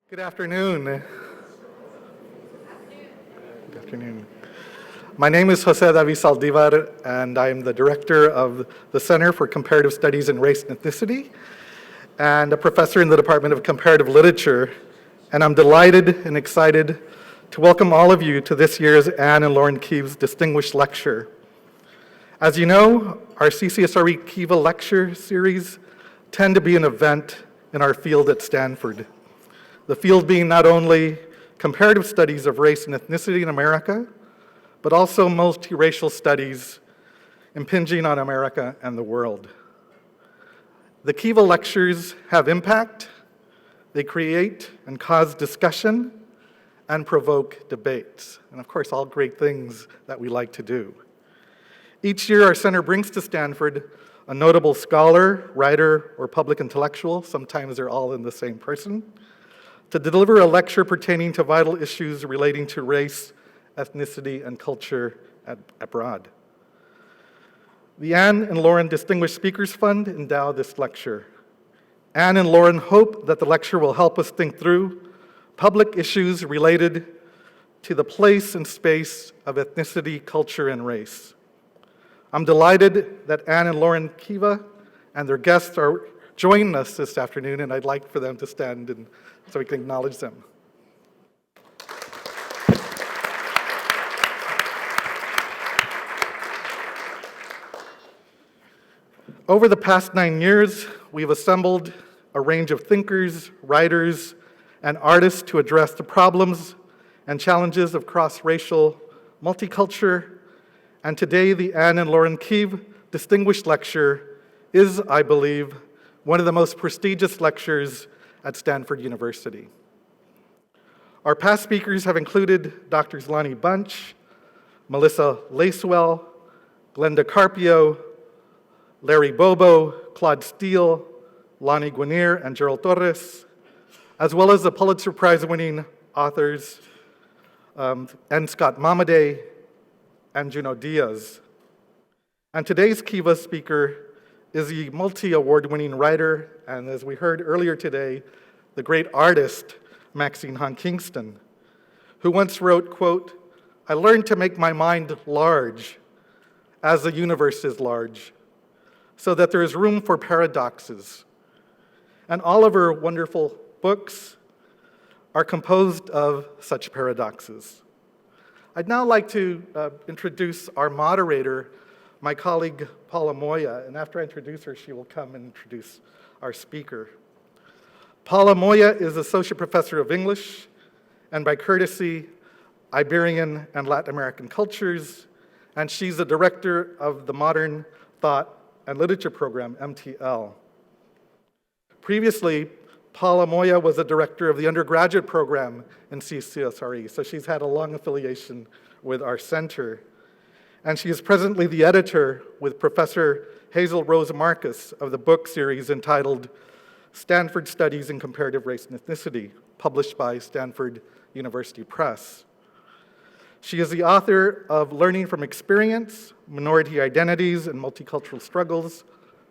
Good afternoon. Good afternoon. My name is Jose David Saldivar, and I am the director of the Center for Comparative Studies in Race and Ethnicity, and a professor in the Department of Comparative Literature. And I'm delighted and excited to welcome all of you to this year's Anne and Lauren Kieve's Distinguished Lecture. As you know, our CCSRE Kieve Lecture Series tend to be an event in our field at Stanford. The field being not only comparative studies of race and ethnicity in America, but also multiracial studies impinging on America and the world. The Kieve lectures have impact, they create and cause discussion, and provoke debates. And of course, all great things that we like to do. Each year, our center brings to Stanford a notable scholar, writer, or public intellectual, sometimes they're all in the same person, to deliver a lecture pertaining to vital issues relating to race, ethnicity, and culture abroad. The Anne and Lauren Distinguished Speakers Fund endow this lecture. Anne and Lauren hope that the lecture will help us think through public issues related to the place and space of ethnicity, culture, and race. I'm delighted that Anne and Lauren Kieve and their guests are joining us this afternoon, and I'd like for them to stand and so we can acknowledge them. Over the past 9 years, we've assembled a range of thinkers, writers, and artists to address the problems and challenges of cross-racial multiculture. And today, the Anne and Lauren Kieve Distinguished Lecture is, I believe, one of the most prestigious lectures at Stanford University. Our past speakers have included Drs. Lonnie Bunch, Melissa Lacewell, Glenda Carpio, Larry Bobo, Claude Steele, Lonnie Guinier, and Gerald Torres, as well as the Pulitzer Prize-winning authors N. Scott Momaday and Juno Diaz. And today's Kieve speaker is the multi-award-winning writer, and as we heard earlier today, the great artist, Maxine Kingston, who once wrote, quote, "I learned to make my mind large as the universe is large, so that there is room for paradoxes." And all of her wonderful books are composed of such paradoxes. I'd now like to introduce our moderator, my colleague Paula Moya, and after I introduce her, she will come and introduce our speaker. Paula Moya is Associate Professor of English, and by courtesy, Iberian and Latin American cultures, and she's the director of the Modern Thought and Literature Program, MTL. Previously, Paula Moya was the director of the undergraduate program in CCSRE, so she's had a long affiliation with our center. And she is presently the editor with Professor Hazel Rose Marcus of the book series entitled Stanford Studies in Comparative Race and Ethnicity, published by Stanford University Press. She is the author of Learning from Experience, Minority Identities and Multicultural Struggles,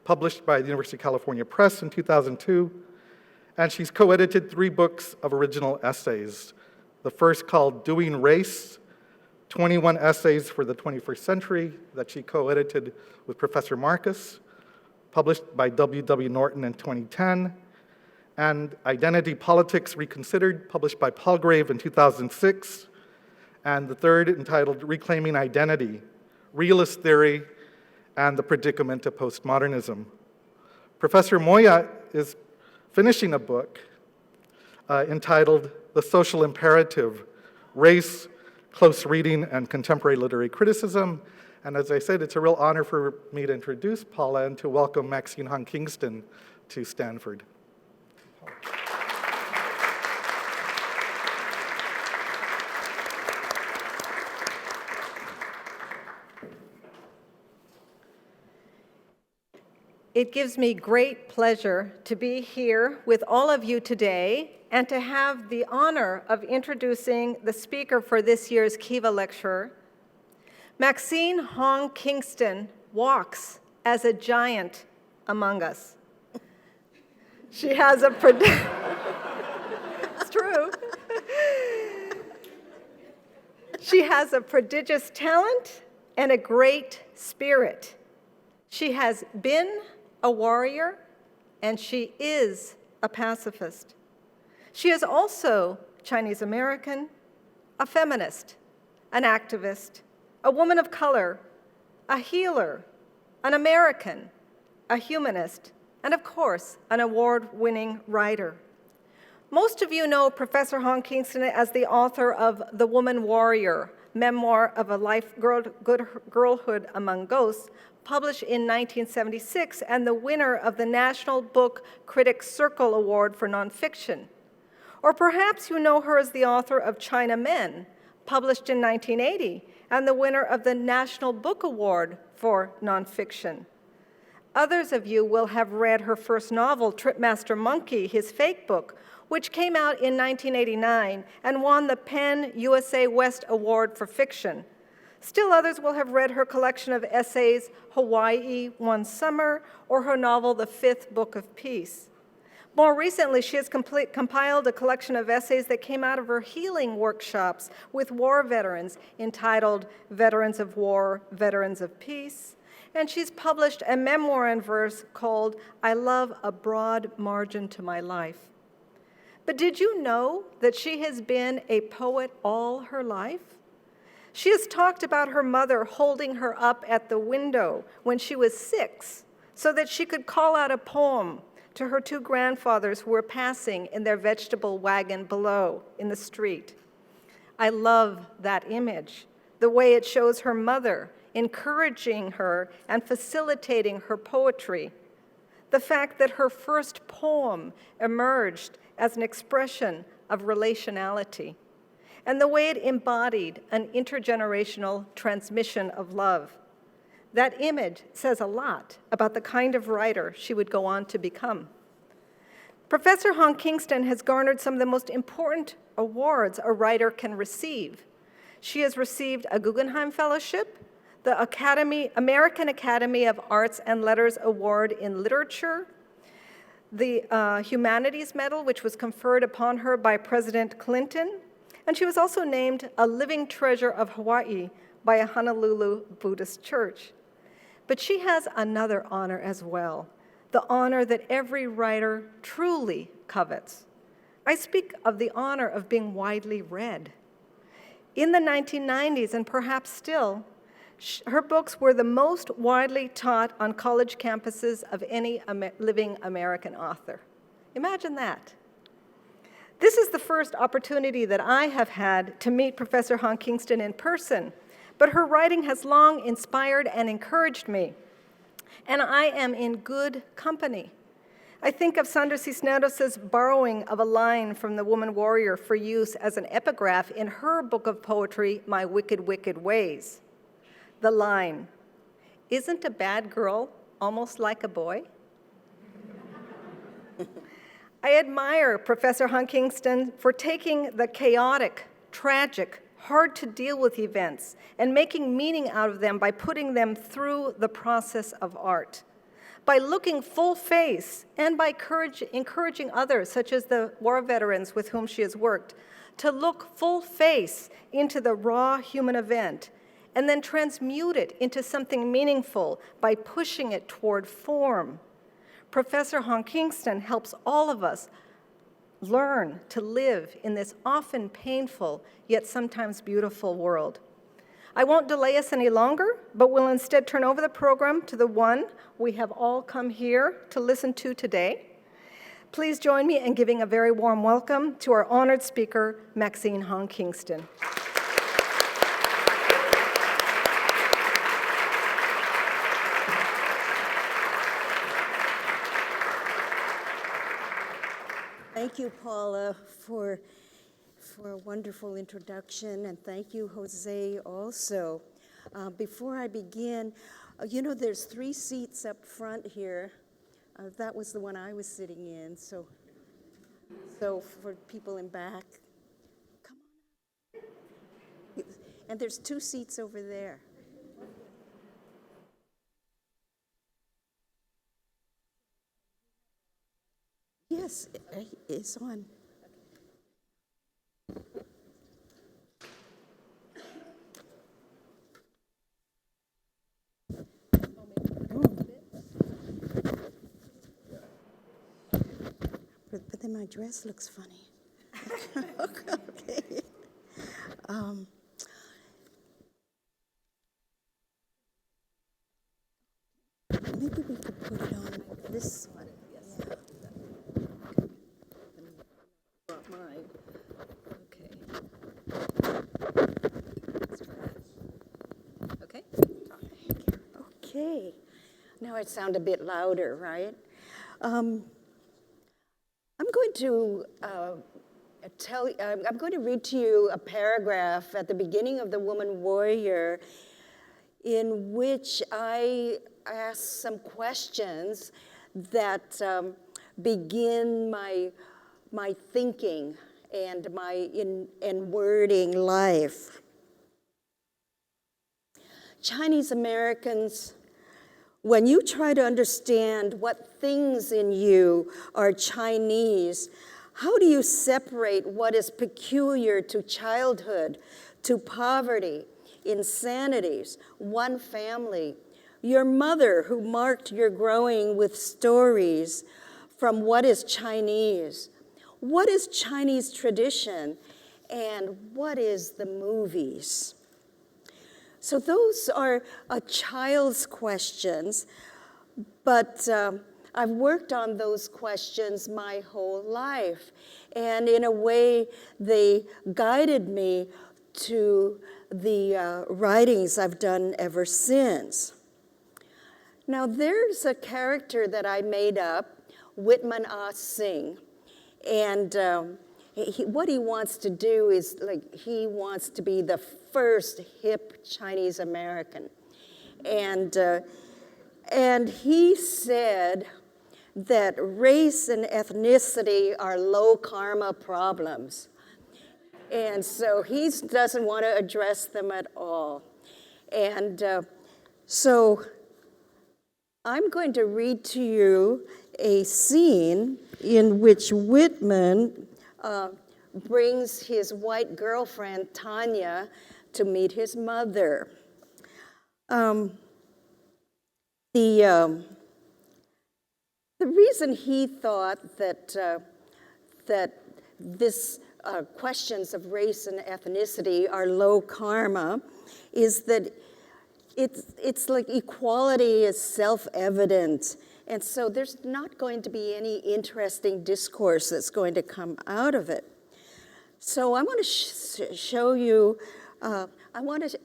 published by the University of California Press in 2002, and she's co-edited 3 books of original essays. The first called Doing Race, 21 Essays for the 21st Century, that she co-edited with Professor Marcus, published by W.W. Norton in 2010, and Identity Politics Reconsidered, published by Palgrave in 2006, and the third entitled Reclaiming Identity, Realist Theory and the Predicament of Postmodernism. Professor Moya is finishing a book entitled The Social Imperative, Race, Close Reading, and Contemporary Literary Criticism. And as I said, it's a real honor for me to introduce Paula and to welcome Maxine Kingston to Stanford. It gives me great pleasure to be here with all of you today and to have the honor of introducing the speaker for this year's Kieve Lecture. Maxine Kingston walks as a giant among us. She has a it's true. She has a prodigious talent and a great spirit. She has been a warrior, and she is a pacifist. She is also Chinese American, a feminist, an activist, a woman of color, a healer, an American, a humanist, and of course, an award-winning writer. Most of you know Professor Hong Kingston as the author of The Woman Warrior, Memoir of a Life Girlhood Among Ghosts, published in 1976, and the winner of the National Book Critics Circle Award for Nonfiction. Or perhaps you know her as the author of China Men, published in 1980, and the winner of the National Book Award for Nonfiction. Others of you will have read her first novel, Tripmaster Monkey, his fake book, which came out in 1989 and won the PEN USA West Award for Fiction. Still others will have read her collection of essays, Hawaii One Summer, or her novel, The Fifth Book of Peace. More recently, she has compiled a collection of essays that came out of her healing workshops with war veterans entitled Veterans of War, Veterans of Peace. And she's published a memoir in verse called I Love a Broad Margin to My Life. But did you know that she has been a poet all her life? She has talked about her mother holding her up at the window when she was 6 so that she could call out a poem to her 2 grandfathers who were passing in their vegetable wagon below in the street. I love that image, the way it shows her mother encouraging her and facilitating her poetry. The fact that her first poem emerged as an expression of relationality, and the way it embodied an intergenerational transmission of love. That image says a lot about the kind of writer she would go on to become. Professor Hong Kingston has garnered some of the most important awards a writer can receive. She has received a Guggenheim Fellowship, the American Academy of Arts and Letters Award in Literature, the Humanities Medal, which was conferred upon her by President Clinton, and she was also named a Living Treasure of Hawaii by a Honolulu Buddhist church. But she has another honor as well, the honor that every writer truly covets. I speak of the honor of being widely read. In the 1990s, and perhaps still, her books were the most widely taught on college campuses of any living American author. Imagine that. This is the first opportunity that I have had to meet Professor Hong Kingston in person, but her writing has long inspired and encouraged me, and I am in good company. I think of Sandra Cisneros' borrowing of a line from The Woman Warrior for use as an epigraph in her book of poetry, My Wicked, Wicked Ways. The line, "Isn't a bad girl almost like a boy?" I admire Professor Hong Kingston for taking the chaotic, tragic, hard to deal with events and making meaning out of them by putting them through the process of art. By looking full face and by encouraging others, such as the war veterans with whom she has worked, to look full face into the raw human event and then transmute it into something meaningful by pushing it toward form. Professor Hong Kingston helps all of us learn to live in this often painful, yet sometimes beautiful world. I won't delay us any longer, but will instead turn over the program to the one we have all come here to listen to today. Please join me in giving a very warm welcome to our honored speaker, Maxine Hong Kingston. Thank you, Paula, for a wonderful introduction, and thank you, Jose, also. Before I begin, you know, there's 3 seats up front here. That was the one I was sitting in, so for people in back, come on. And there's 2 seats over there. Yes, it's on. but then my dress looks funny. Okay. Maybe we could put it on like this one. Yeah. Brought mine. Okay. Okay. Okay. Now I sound a bit louder, right? I'm going to I'm going to read to you a paragraph at the beginning of The Woman Warrior in which I ask some questions that begin my thinking and my in wording life. Chinese Americans, when you try to understand what things in you are Chinese, how do you separate what is peculiar to childhood, to poverty, insanities, one family, your mother who marked your growing with stories from what is Chinese? What is Chinese tradition, and what is the movies? So those are a child's questions, but I've worked on those questions my whole life. And in a way, they guided me to the writings I've done ever since. Now, there's a character that I made up, Whitman Ah Singh, and what he wants to do is, he wants to be the first hip Chinese American. And he said that race and ethnicity are low karma problems. And so he doesn't want to address them at all. And so I'm going to read to you a scene in which Whitman brings his white girlfriend, Tanya, to meet his mother. The reason he thought that this questions of race and ethnicity are low karma is that it's like equality is self-evident. And so there's not going to be any interesting discourse that's going to come out of it. So I want to show you, I want to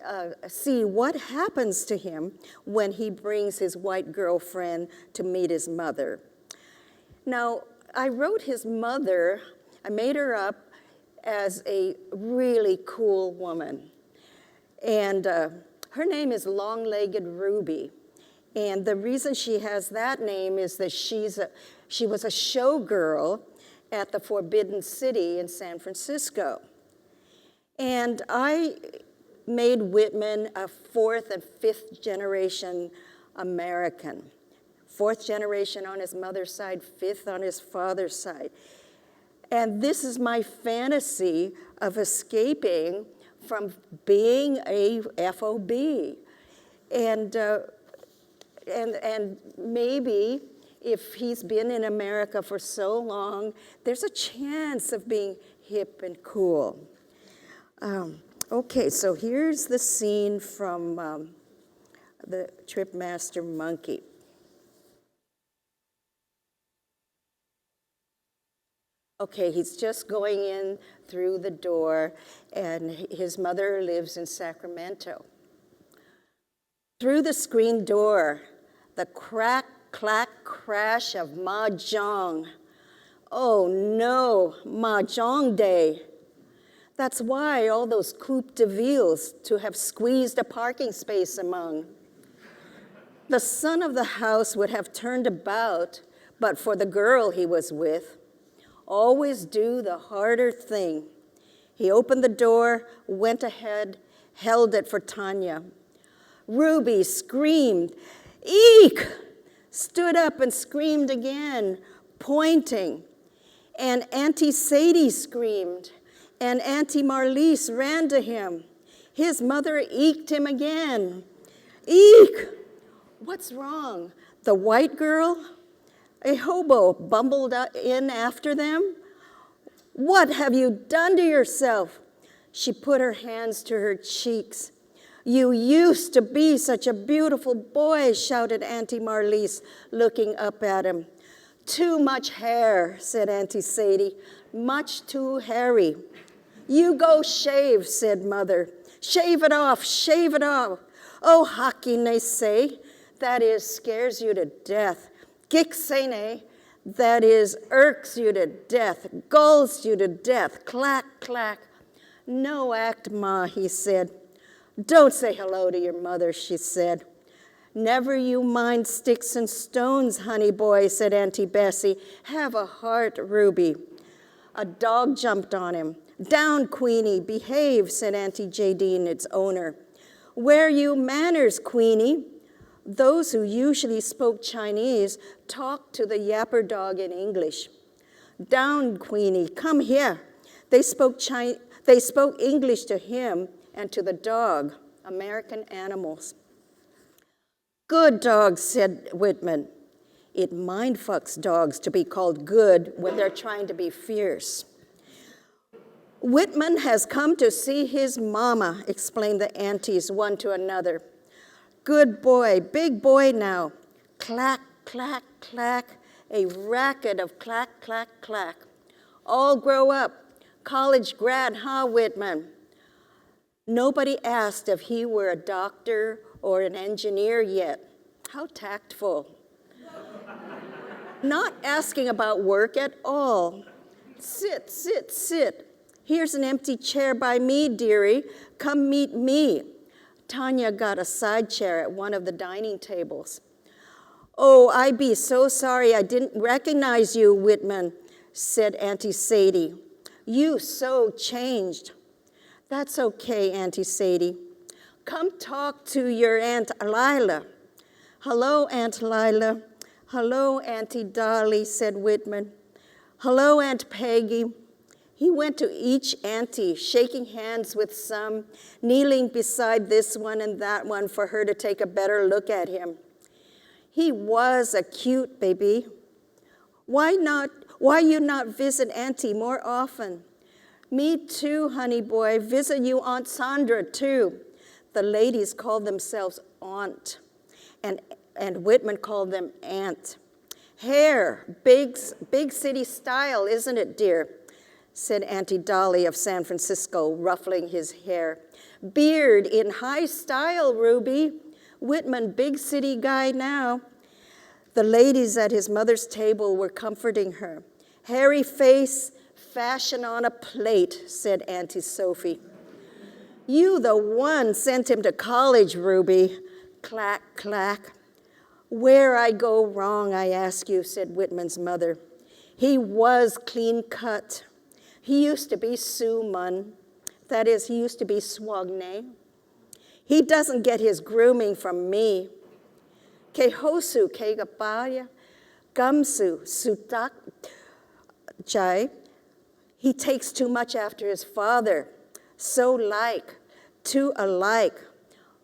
see what happens to him when he brings his white girlfriend to meet his mother. Now, I wrote his mother, I made her up as a really cool woman. And her name is Long-Legged Ruby. And the reason she has that name is that she was a showgirl at the Forbidden City in San Francisco. And I made Whitman a fourth and fifth generation American. Fourth generation on his mother's side, fifth on his father's side. And this is my fantasy of escaping from being a FOB. And maybe if he's been in America for so long, there's a chance of being hip and cool. Okay, so here's the scene from the Tripmaster Monkey. Okay, he's just going in through the door, and his mother lives in Sacramento. Through the screen door, the crack, clack, crash of mahjong. Oh no, mahjong day. That's why all those coupe de villes to have squeezed a parking space among. The son of the house would have turned about, but for the girl he was with. Always do the harder thing. He opened the door, went ahead, held it for Tanya. Ruby screamed, "Eek!" Stood up and screamed again, pointing. And Auntie Sadie screamed, and Auntie Marlise ran to him. His mother eeked him again. Eek! What's wrong? The white girl? A hobo bumbled in after them. What have you done to yourself? She put her hands to her cheeks. You used to be such a beautiful boy, shouted Auntie Marlise, looking up at him. Too much hair, said Auntie Sadie, much too hairy. You go shave, said Mother. Shave it off, shave it off. Oh, hakine say, that is, scares you to death. Giksene, that is, irks you to death, gulls you to death, clack, clack. No act, Ma, he said. Don't say hello to your mother, she said. Never you mind sticks and stones, honey boy, said Auntie Bessie. Have a heart, Ruby. A dog jumped on him. Down, Queenie, behave, said Auntie Jadine, its owner. Wear you manners, Queenie. Those who usually spoke Chinese talked to the yapper dog in English. Down, Queenie, come here. They spoke English to him and to the dog, American animals. Good dogs, said Whitman. It mindfucks dogs to be called good when they're trying to be fierce. Whitman has come to see his mama, explained the aunties one to another. Good boy, big boy now. Clack, clack, clack, a racket of clack, clack, clack. All grow up. College grad, huh, Whitman? Nobody asked if he were a doctor or an engineer yet. How tactful. Not asking about work at all. Sit, sit, sit. Here's an empty chair by me, dearie. Come meet me. Tanya got a side chair at one of the dining tables. Oh, I be so sorry I didn't recognize you, Whitman, said Auntie Sadie. You so changed. That's okay, Auntie Sadie. Come talk to your Aunt Lila. Hello, Aunt Lila. Hello, Auntie Dolly, said Whitman. Hello, Aunt Peggy. He went to each auntie, shaking hands with some, kneeling beside this one and that one for her to take a better look at him. He was a cute baby. Why you not visit Auntie more often? Me too, honey boy. Visit you Aunt Sandra too. The ladies called themselves Aunt, and Whitman called them Aunt. Hair, big city style, isn't it, dear? Said Auntie Dolly of San Francisco, ruffling his hair. Beard in high style, Ruby. Whitman, big city guy now. The ladies at his mother's table were comforting her. Hairy face, fashion on a plate, said Auntie Sophie. You the one sent him to college, Ruby. Clack, clack. Where I go wrong, I ask you, said Whitman's mother. He was clean cut. He used to be Suman. That is, he used to be Swagne. He doesn't get his grooming from me. Kehosu, Kegapaya, Gamsu, Sutak, Jai. He takes too much after his father. So like, too alike.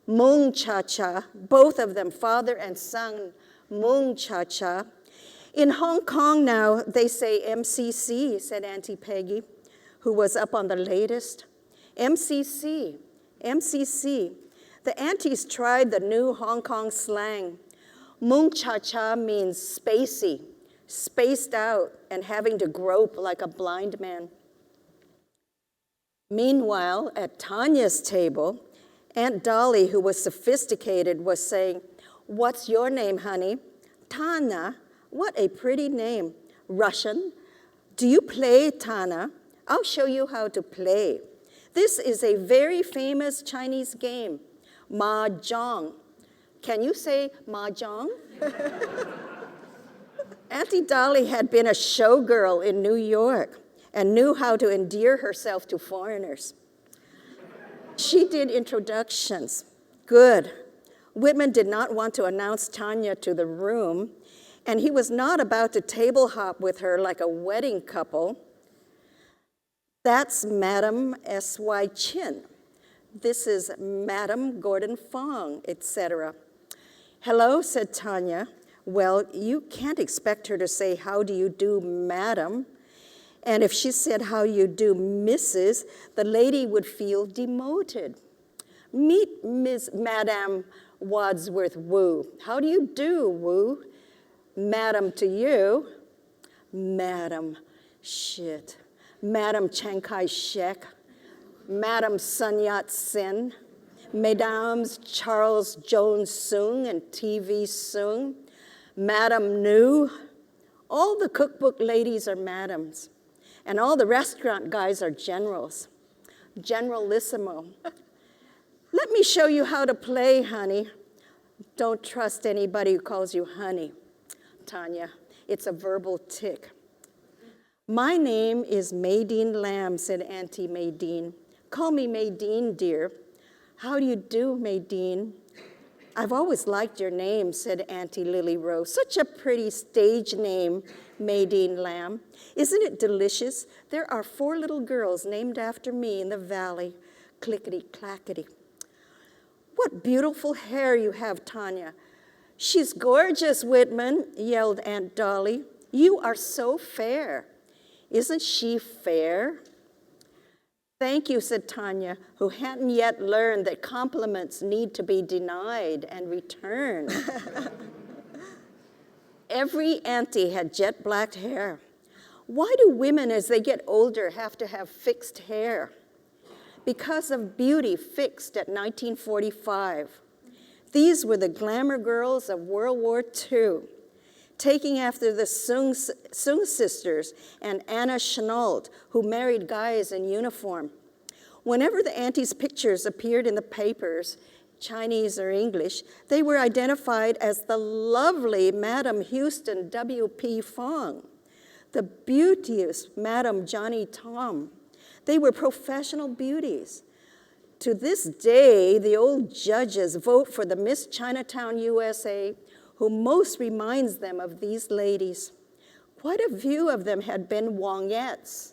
Mung cha-cha, both of them, father and son, mung cha-cha. In Hong Kong now, they say MCC, said Auntie Peggy, who was up on the latest. MCC, MCC. The aunties tried the new Hong Kong slang. Mung cha-cha means spacey, spaced out and having to grope like a blind man. Meanwhile, at Tanya's table, Aunt Dolly, who was sophisticated, was saying, what's your name, honey? Tana. What a pretty name. Russian. Do you play, Tana? I'll show you how to play. This is a very famous Chinese game, mahjong. Can you say mahjong? Auntie Dolly had been a showgirl in New York and knew how to endear herself to foreigners. She did introductions. Good. Whitman did not want to announce Tanya to the room, and he was not about to table hop with her like a wedding couple. That's Madam S.Y. Chin. This is Madam Gordon Fong, etc. Hello, said Tanya. Well, you can't expect her to say, "How do you do, madam?" And if she said, "How you do, Mrs.," the lady would feel demoted. Meet Miss Madame Wadsworth Wu. "How do you do, Wu?" "Madam to you." "Madam, shit." "Madam Chiang Kai-shek." "Madam Sun Yat-sen." "Mesdames Charles Jones Sung and TV Sung." "Madam New." All the cookbook ladies are madams, and all the restaurant guys are generals. Generalissimo. "Let me show you how to play, honey." Don't trust anybody who calls you honey, Tanya. It's a verbal tic. "My name is Maydeen Lamb," said Auntie Maydeen. "Call me Maydeen, dear." "How do you do, Maydeen?" "I've always liked your name," said Auntie Lily Rose. "Such a pretty stage name, Maydeen Lamb. Isn't it delicious? There are 4 little girls named after me in the valley." Clickety-clackety. "What beautiful hair you have, Tanya." "She's gorgeous, Whitman," yelled Aunt Dolly. "You are so fair." "Isn't she fair?" "Thank you," said Tanya, who hadn't yet learned that compliments need to be denied and returned. Every auntie had jet black hair. Why do women, as they get older, have to have fixed hair? Because of beauty fixed at 1945. These were the glamour girls of World War II, taking after the Sung sisters and Anna Chenault, who married guys in uniform. Whenever the aunties' pictures appeared in the papers, Chinese or English, they were identified as the lovely Madam Houston W.P. Fong, the beauteous Madam Johnny Tom. They were professional beauties. To this day, the old judges vote for the Miss Chinatown USA, who most reminds them of these ladies. Quite a few of them had been Wongettes.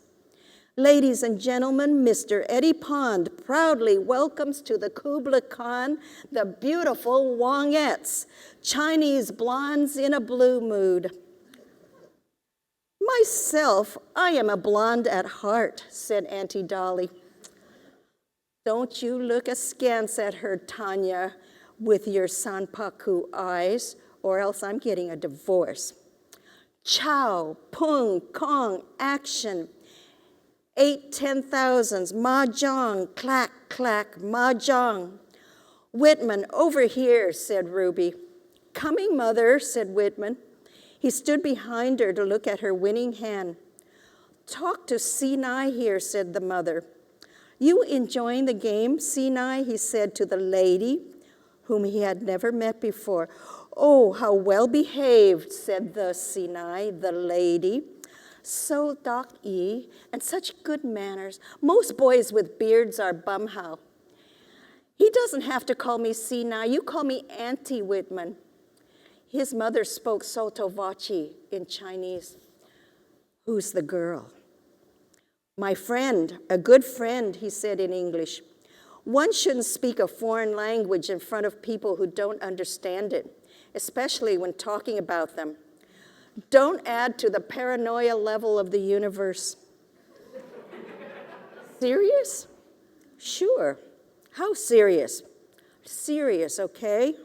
Ladies and gentlemen, Mr. Eddie Pond proudly welcomes to the Kubla Khan the beautiful Wongettes, Chinese blondes in a blue mood. "Myself, I am a blonde at heart," said Auntie Dolly. "Don't you look askance at her, Tanya, with your sanpaku eyes, or else I'm getting a divorce." Chow, pung, kong, action. 8 10,000s, mahjong, clack, clack, mahjong. "Whitman, over here," said Ruby. "Coming, mother," said Whitman. He stood behind her to look at her winning hand. "Talk to Sinai here," said the mother. "You enjoying the game, Sinai?" he said to the lady, whom he had never met before. "Oh, how well behaved," said the Sinai, the lady. "So doc-y, and such good manners. Most boys with beards are bumhow." "He doesn't have to call me Sinai. You call me Auntie Whitman." His mother spoke sotto voce in Chinese. "Who's the girl?" "My friend, a good friend," he said in English. One shouldn't speak a foreign language in front of people who don't understand it, especially when talking about them. Don't add to the paranoia level of the universe. Serious? Sure. How serious? Serious, okay?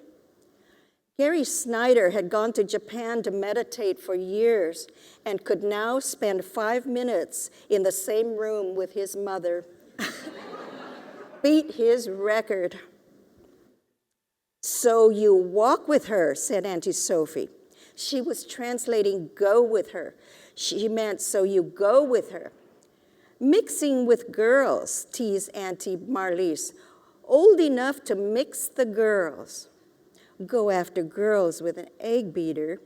Gary Snyder had gone to Japan to meditate for years and could now spend 5 minutes in the same room with his mother. Beat his record. "So you walk with her," said Auntie Sophie. She was translating "go with her." She meant, "so you go with her." "Mixing with girls," teased Auntie Marlies. "Old enough to mix the girls." Go after girls with an egg beater.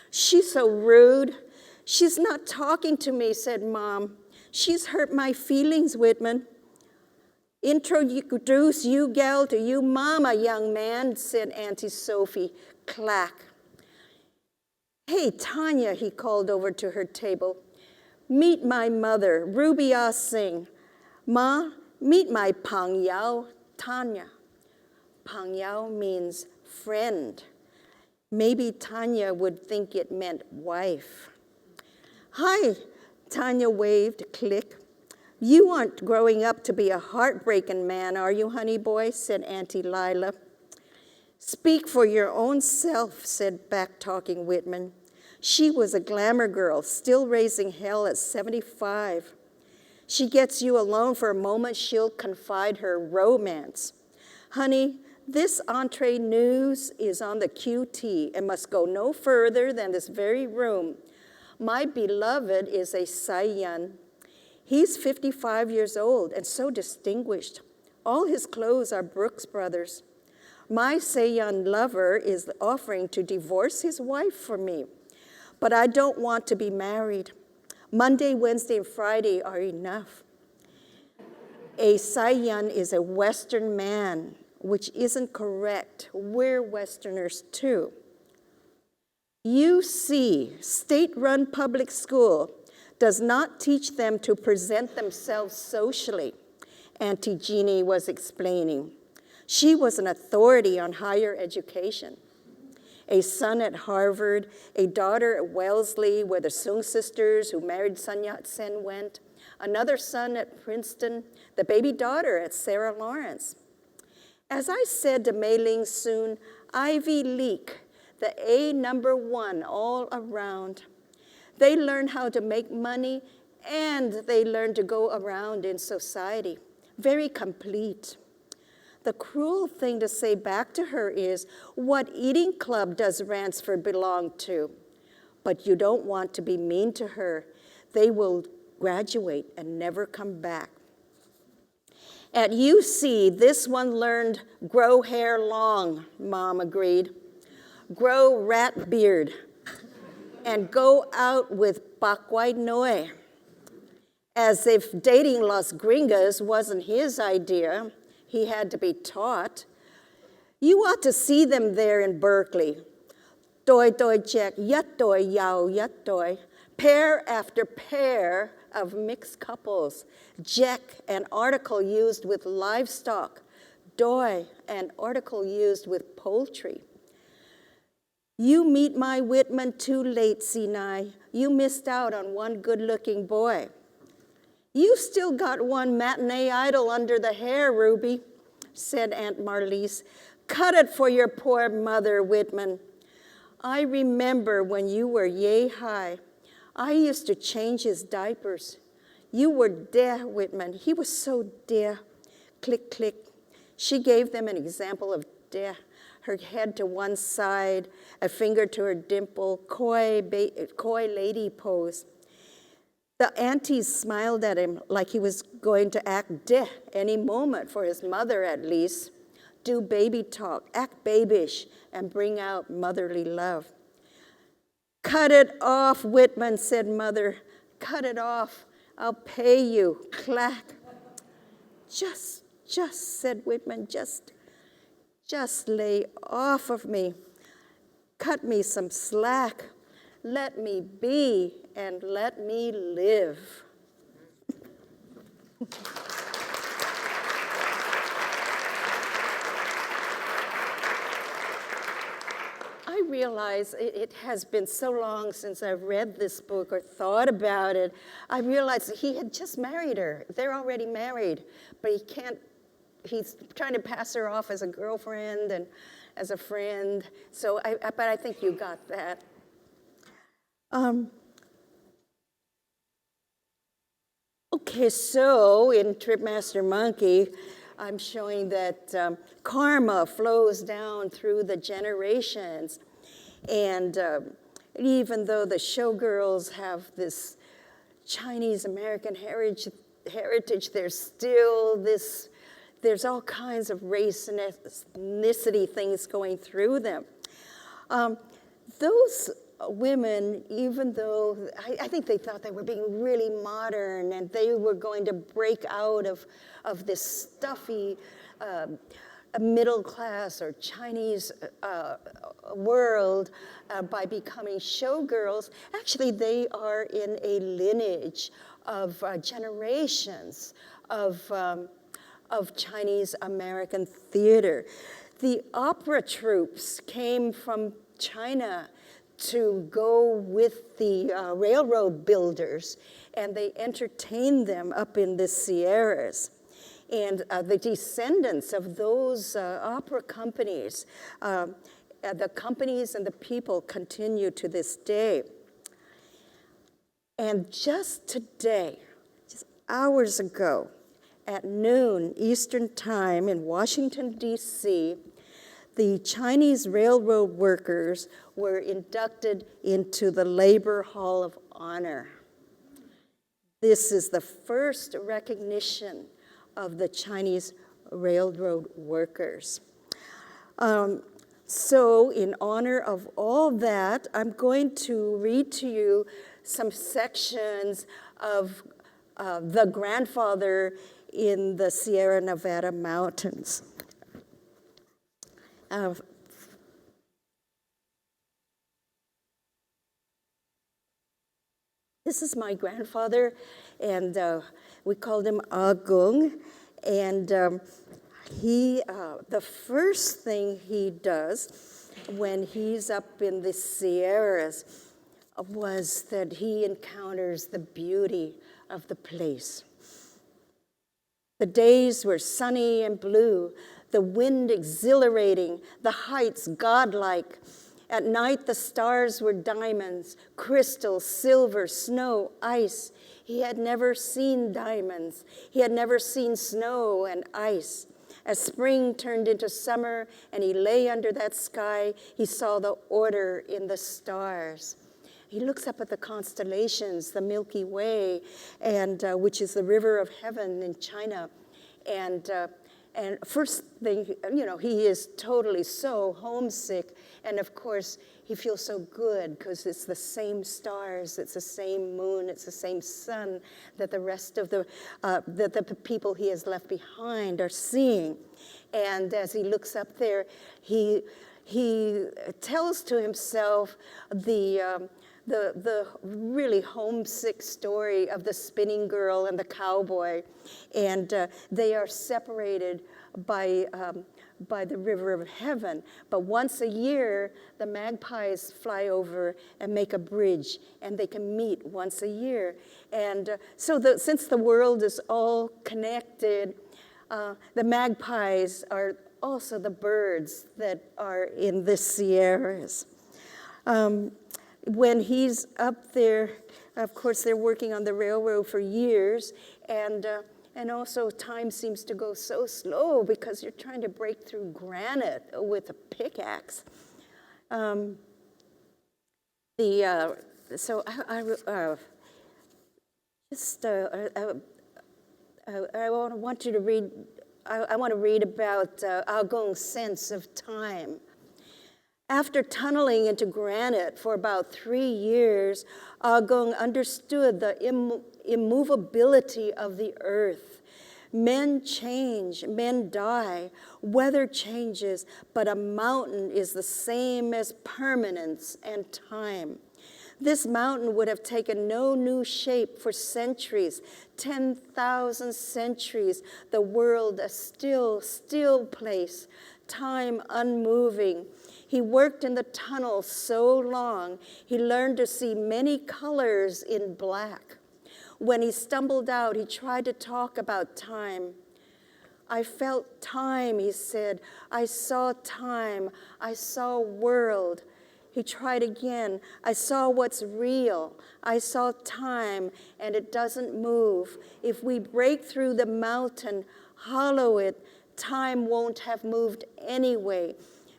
"She's so rude." "She's not talking to me," said Mom. "She's hurt my feelings, Whitman." "Introduce you gal to you mama, young man," said Auntie Sophie. Clack. "Hey, Tanya," he called over to her table. "Meet my mother, Ruby Ah Singh. Ma, meet my Pang Yao, Tanya." Pang Yao means friend. Maybe Tanya would think it meant wife. Hi, Tanya waved, click. You aren't growing up to be a heartbreaking man, are you, honey boy? Said Auntie Lila. Speak for your own self, said back-talking Whitman. She was a glamour girl, still raising hell at 75. She gets you alone for a moment, she'll confide her romance. Honey, this entree news is on the QT and must go no further than this very room. My beloved is a Saiyan. He's 55 years old and so distinguished. All his clothes are Brooks Brothers. My Saiyan lover is offering to divorce his wife for me, but I don't want to be married. Monday, Wednesday, and Friday are enough. A Saiyan is a Western man, which isn't correct. We're Westerners too. UC, state-run public school, does not teach them to present themselves socially, Auntie Jeannie was explaining. She was an authority on higher education. A son at Harvard, a daughter at Wellesley, where the Soong sisters who married Sun Yat-sen went, another son at Princeton, the baby daughter at Sarah Lawrence. As I said to Mei Ling Soon, Ivy League, the A #1 all around. They learn how to make money and they learn to go around in society. Very complete. The cruel thing to say back to her is, what eating club does Ransford belong to? But you don't want to be mean to her. They will graduate and never come back. At UC, this one learned grow hair long, Mom agreed. Grow rat beard and go out with Bak Wai Noi. As if dating Las Gringas wasn't his idea, he had to be taught. You ought to see them there in Berkeley. Doi doi jack, yat doi yao, yat doi. Pair after pair of mixed couples. Jack, an article used with livestock. Doi, an article used with poultry. You meet my Whitman too late, Sinai. You missed out on one good-looking boy. You still got one matinee idol under the hair, Ruby, said Aunt Marlise. Cut it for your poor mother, Whitman. I remember when you were yay high. I used to change his diapers. You were dear, Whitman. He was so dear. Click, click. She gave them an example of dear. Her head to one side, a finger to her dimple, coy lady pose. The aunties smiled at him like he was going to act deaf any moment, for his mother at least. Do baby talk, act babyish, and bring out motherly love. Cut it off, Whitman, said Mother. Cut it off. I'll pay you. Clack. Just, said Whitman, just lay off of me. Cut me some slack. Let me be and let me live. I realize it has been so long since I've read this book or thought about it. I realized that he had just married her. They're already married, but he's trying to pass her off as a girlfriend and as a friend. So, but I think you got that. Okay, so in Tripmaster Monkey, I'm showing that karma flows down through the generations. And even though the showgirls have this Chinese American heritage, there's still there's all kinds of race and ethnicity things going through them. Those women, even though I think they thought they were being really modern and they were going to break out of this stuffy middle class or Chinese world by becoming showgirls, actually they are in a lineage of generations of Chinese American theater. The opera troupes came from China to go with the railroad builders, and they entertained them up in the Sierras. And the descendants of those opera companies, the companies and the people continue to this day. And just today, just hours ago, at noon Eastern Time in Washington, D.C., the Chinese railroad workers were inducted into the Labor Hall of Honor. This is the first recognition of the Chinese railroad workers. So in honor of all that, I'm going to read to you some sections of The Grandfather in the Sierra Nevada Mountains. This is my grandfather, and we called him Agung. And the first thing he does when he's up in the Sierras was that he encounters the beauty of the place. The days were sunny and blue, the wind exhilarating, the heights godlike. At night, the stars were diamonds, crystal, silver, snow, ice. He had never seen diamonds. He had never seen snow and ice. As spring turned into summer and he lay under that sky, he saw the order in the stars. He looks up at the constellations, the Milky Way, and which is the river of heaven in China. And first thing, he is totally so homesick. And of course, he feels so good because it's the same stars, it's the same moon, it's the same sun that the rest of the people he has left behind are seeing. And as he looks up there, he tells to himself the really homesick story of the spinning girl and the cowboy, and they are separated by the river of heaven. But once a year, the magpies fly over and make a bridge, and they can meet once a year. And since the world is all connected, the magpies are also the birds that are in the Sierras. When he's up there, of course, they're working on the railroad for years, and also time seems to go so slow because you're trying to break through granite with a pickaxe. I want to read about Agung's sense of time. After tunneling into granite for about 3 years, Agung understood the immovability of the earth. Men change, men die, weather changes, but a mountain is the same as permanence and time. This mountain would have taken no new shape for centuries, 10,000 centuries, the world a still place, time unmoving. He worked in the tunnel so long, he learned to see many colors in black. When he stumbled out, he tried to talk about time. I felt time, he said. I saw time. I saw world. He tried again. I saw what's real. I saw time, and it doesn't move. If we break through the mountain, hollow it, time won't have moved anyway.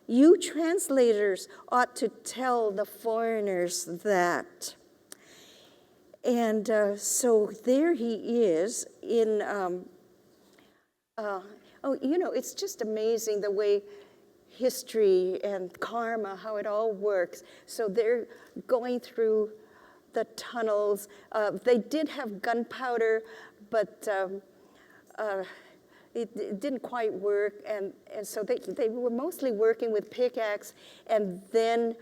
You translators ought to tell the foreigners that. And so there he is in, it's just amazing the way history and karma, how it all works. So they're going through the tunnels. They did have gunpowder, but it didn't quite work, and so they were mostly working with pickaxe, and then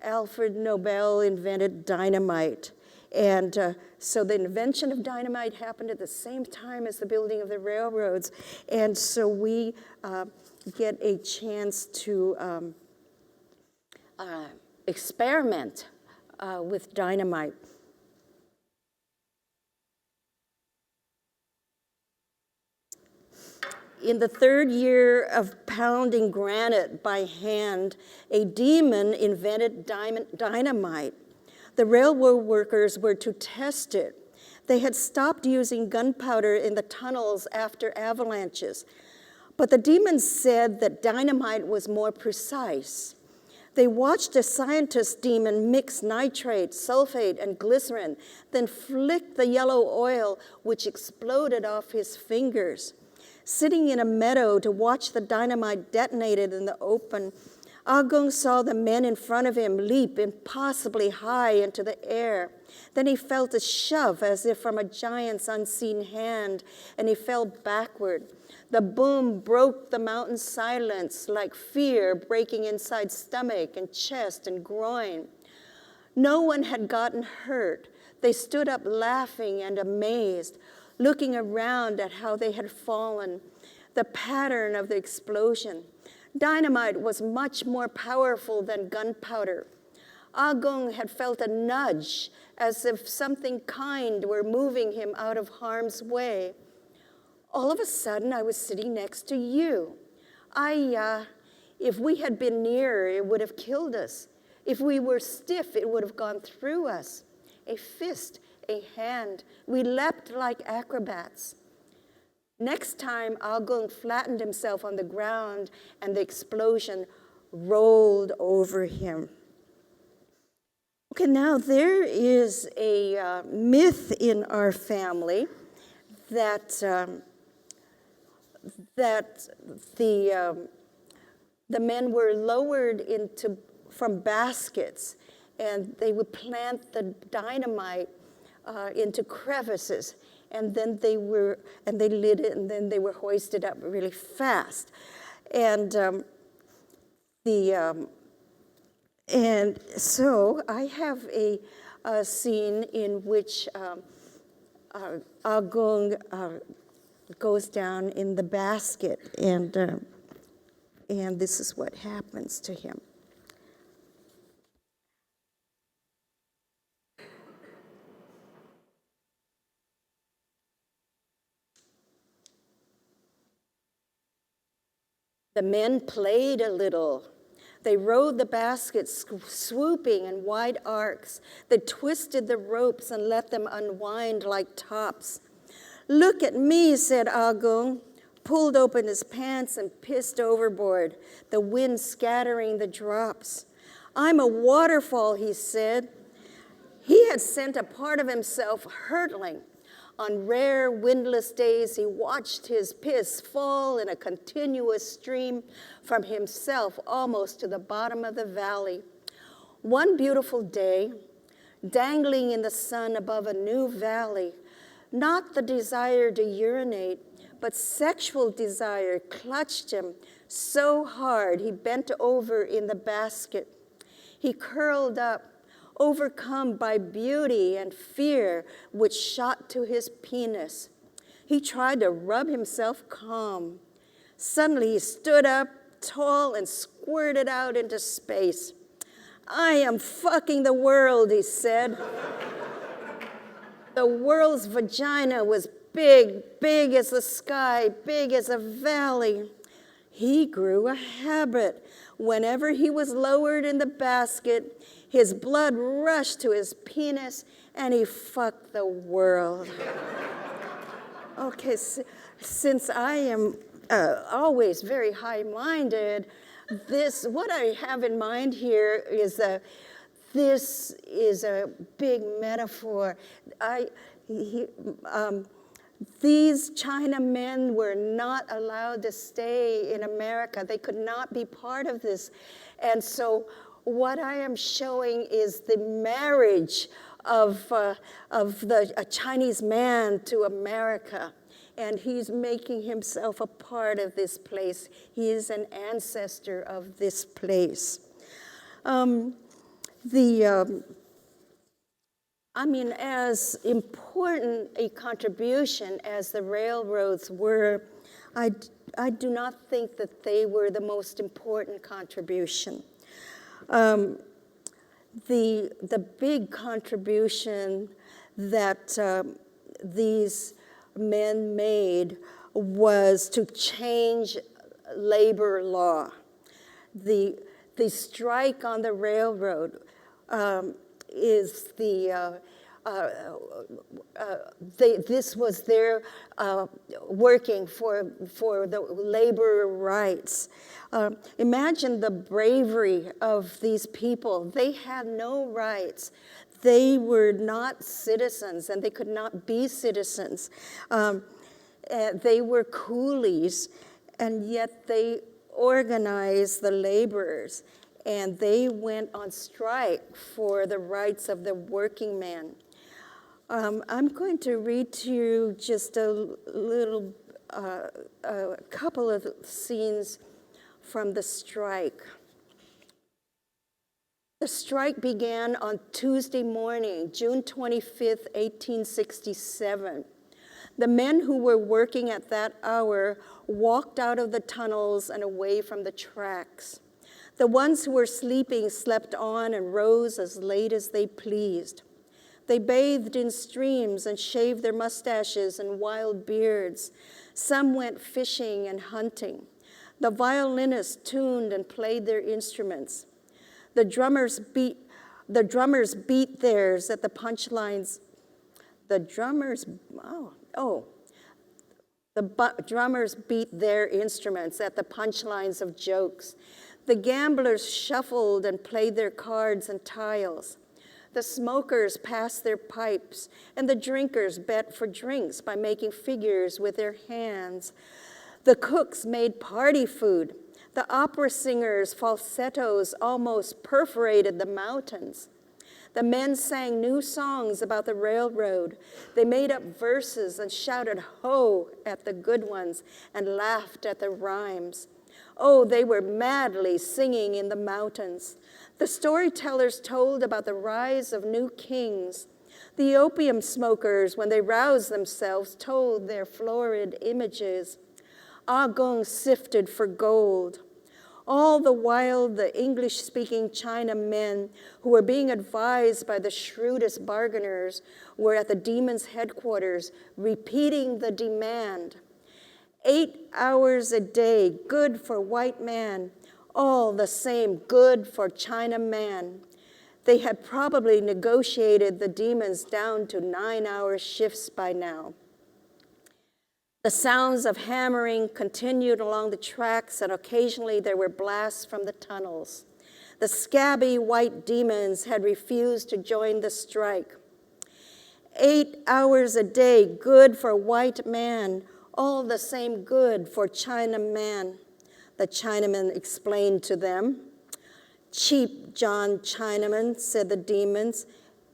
Alfred Nobel invented dynamite. And so the invention of dynamite happened at the same time as the building of the railroads, and so we get a chance to experiment with dynamite. In the third year of pounding granite by hand, a demon invented dynamite. The railroad workers were to test it. They had stopped using gunpowder in the tunnels after avalanches, but the demons said that dynamite was more precise. They watched a scientist demon mix nitrate, sulfate, and glycerin, then flick the yellow oil, which exploded off his fingers. Sitting in a meadow to watch the dynamite detonated in the open, Agong saw the men in front of him leap impossibly high into the air. Then he felt a shove as if from a giant's unseen hand, and he fell backward. The boom broke the mountain silence like fear breaking inside stomach and chest and groin. No one had gotten hurt. They stood up laughing and amazed, looking around at how they had fallen, the pattern of the explosion. Dynamite was much more powerful than gunpowder. Agong had felt a nudge, as if something kind were moving him out of harm's way. All of a sudden, I was sitting next to you. If we had been nearer, it would have killed us. If we were stiff, it would have gone through us. A fist, a hand. We leapt like acrobats. Next time, Agong flattened himself on the ground and the explosion rolled over him. Okay, now there is a myth in our family that the men were lowered from baskets, and they would plant the dynamite into crevices, and then they lit it, and then they were hoisted up really fast. And so I have a scene in which Agong goes down in the basket, and this is what happens to him. The men played a little. They rode the baskets, swooping in wide arcs. They twisted the ropes and let them unwind like tops. "Look at me," said Agong, pulled open his pants and pissed overboard, the wind scattering the drops. "I'm a waterfall," he said. He had sent a part of himself hurtling. On rare, windless days, he watched his piss fall in a continuous stream from himself almost to the bottom of the valley. One beautiful day, dangling in the sun above a new valley, not the desire to urinate, but sexual desire clutched him so hard he bent over in the basket. He curled up, overcome by beauty and fear which shot to his penis. He tried to rub himself calm. Suddenly he stood up tall and squirted out into space. "I am fucking the world," he said. The world's vagina was big, big as the sky, big as a valley. He grew a habit. Whenever he was lowered in the basket, his blood rushed to his penis, and he fucked the world. Okay, since I am always very high-minded, what I have in mind here is this is a big metaphor. These China men were not allowed to stay in America. They could not be part of this. And so what I am showing is the marriage of a Chinese man to America. And he's making himself a part of this place. He is an ancestor of this place. As important a contribution as the railroads were, I do not think that they were the most important contribution. The big contribution that these men made was to change labor law. The strike on the railroad is this was their working for the labor rights. Imagine the bravery of these people. They had no rights. They were not citizens, and they could not be citizens. They were coolies, and yet they organized the laborers, and they went on strike for the rights of the working man. I'm going to read to you just a couple of scenes from the strike. The strike began on Tuesday morning, June 25th, 1867. The men who were working at that hour walked out of the tunnels and away from the tracks. The ones who were sleeping slept on and rose as late as they pleased. They bathed in streams and shaved their mustaches and wild beards. Some went fishing and hunting. The violinists tuned and played their instruments. The drummers beat theirs at the punchlines. The drummers beat their instruments at the punchlines of jokes. The gamblers shuffled and played their cards and tiles. The smokers passed their pipes, and the drinkers bet for drinks by making figures with their hands. The cooks made party food. The opera singers' falsettos almost perforated the mountains. The men sang new songs about the railroad. They made up verses and shouted ho at the good ones and laughed at the rhymes. Oh, they were madly singing in the mountains. The storytellers told about the rise of new kings. The opium smokers, when they roused themselves, told their florid images. Agong sifted for gold. All the while, the English-speaking China men who were being advised by the shrewdest bargainers were at the demon's headquarters, repeating the demand. 8 hours a day, good for white man, all the same good for China man. They had probably negotiated the demons down to 9-hour shifts by now. The sounds of hammering continued along the tracks, and occasionally there were blasts from the tunnels. The scabby white demons had refused to join the strike. 8 hours a day, good for white man, all the same good for China man, the Chinaman explained to them. Cheap John Chinaman, said the demons,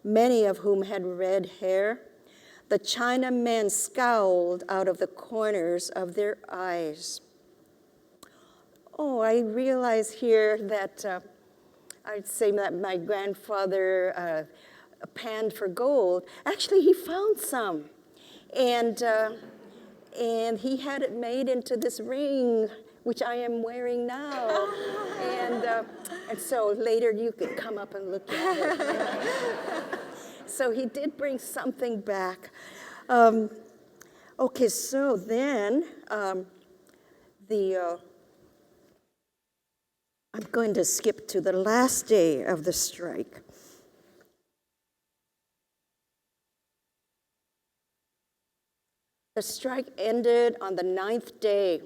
many of whom had red hair. The Chinamen scowled out of the corners of their eyes. Oh, I realize here that I'd say that my grandfather panned for gold. Actually, he found some. And he had it made into this ring, which I am wearing now. And so later you could come up and look at it. So he did bring something back. Okay, so then I'm going to skip to the last day of the strike. The strike ended on the 9th day.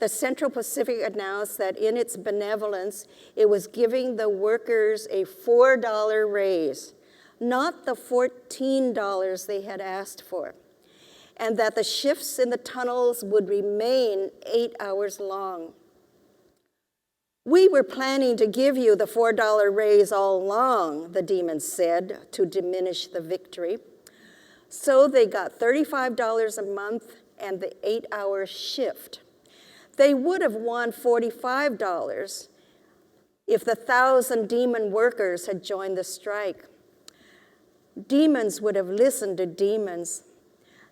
The Central Pacific announced that in its benevolence, it was giving the workers a $4 raise, not the $14 they had asked for, and that the shifts in the tunnels would remain 8 hours long. We were planning to give you the $4 raise all along, the demons said, to diminish the victory. So they got $35 a month and the 8-hour shift. They would have won $45 if the 1,000 demon workers had joined the strike. Demons would have listened to demons.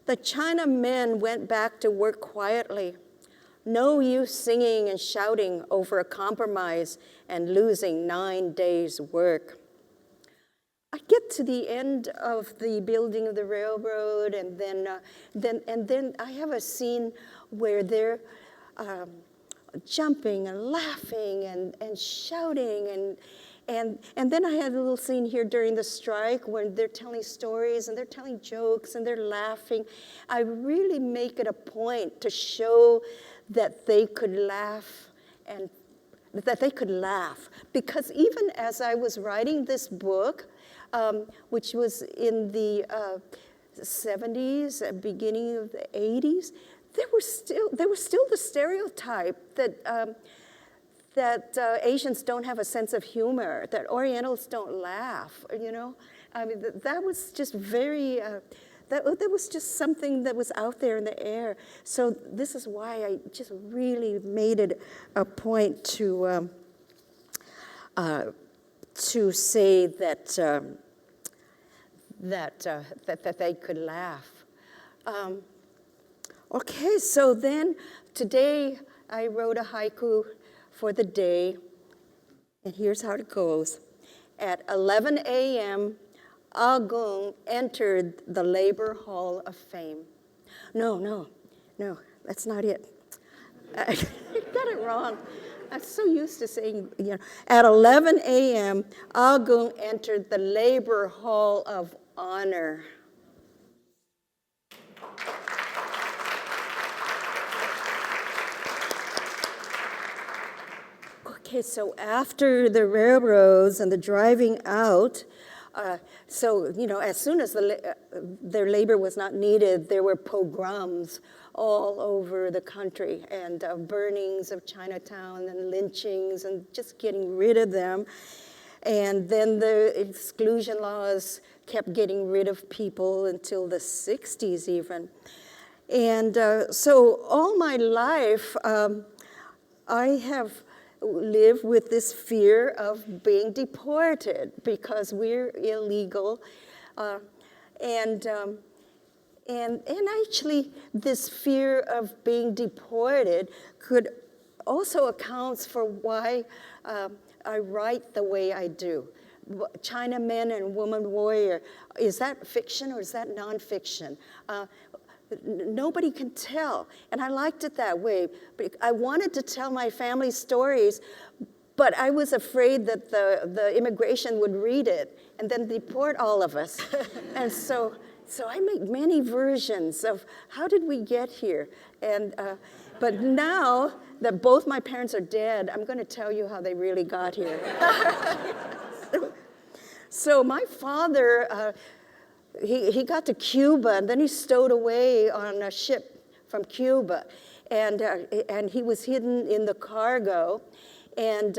The China men went back to work quietly. No use singing and shouting over a compromise and losing 9 days' work. I get to the end of the building of the railroad, and then I have a scene where they're jumping and laughing and shouting, and then I had a little scene here during the strike where they're telling stories and they're telling jokes and they're laughing. I really make it a point to show that they could laugh because even as I was writing this book, which was in the 70s, beginning of the 80s, there was still the stereotype that Asians don't have a sense of humor, that Orientals don't laugh. I mean, that was just very. That was just something that was out there in the air. So this is why I just really made it a point to say that that they could laugh. Okay, so then today I wrote a haiku for the day, and here's how it goes. At 11 a.m., Agung entered the Labor Hall of Fame. No, that's not it. I got it wrong. I'm so used to saying, at 11 a.m., Agung entered the Labor Hall of Honor. Okay, so after the railroads and the driving out, as soon as their labor was not needed, there were pogroms all over the country, and burnings of Chinatown and lynchings and just getting rid of them. And then the exclusion laws kept getting rid of people until the 60s even. And so all my life, I have lived with this fear of being deported because we're illegal. And actually, this fear of being deported could also accounts for why I write the way I do. Chinaman and Woman Warrior, is that fiction or is that nonfiction? Nobody can tell, and I liked it that way. But I wanted to tell my family stories, but I was afraid that the immigration would read it and then deport all of us. And so I make many versions of how did we get here. And but now that both my parents are dead, I'm going to tell you how they really got here. So my father. He got to Cuba, and then he stowed away on a ship from Cuba, and he was hidden in the cargo, and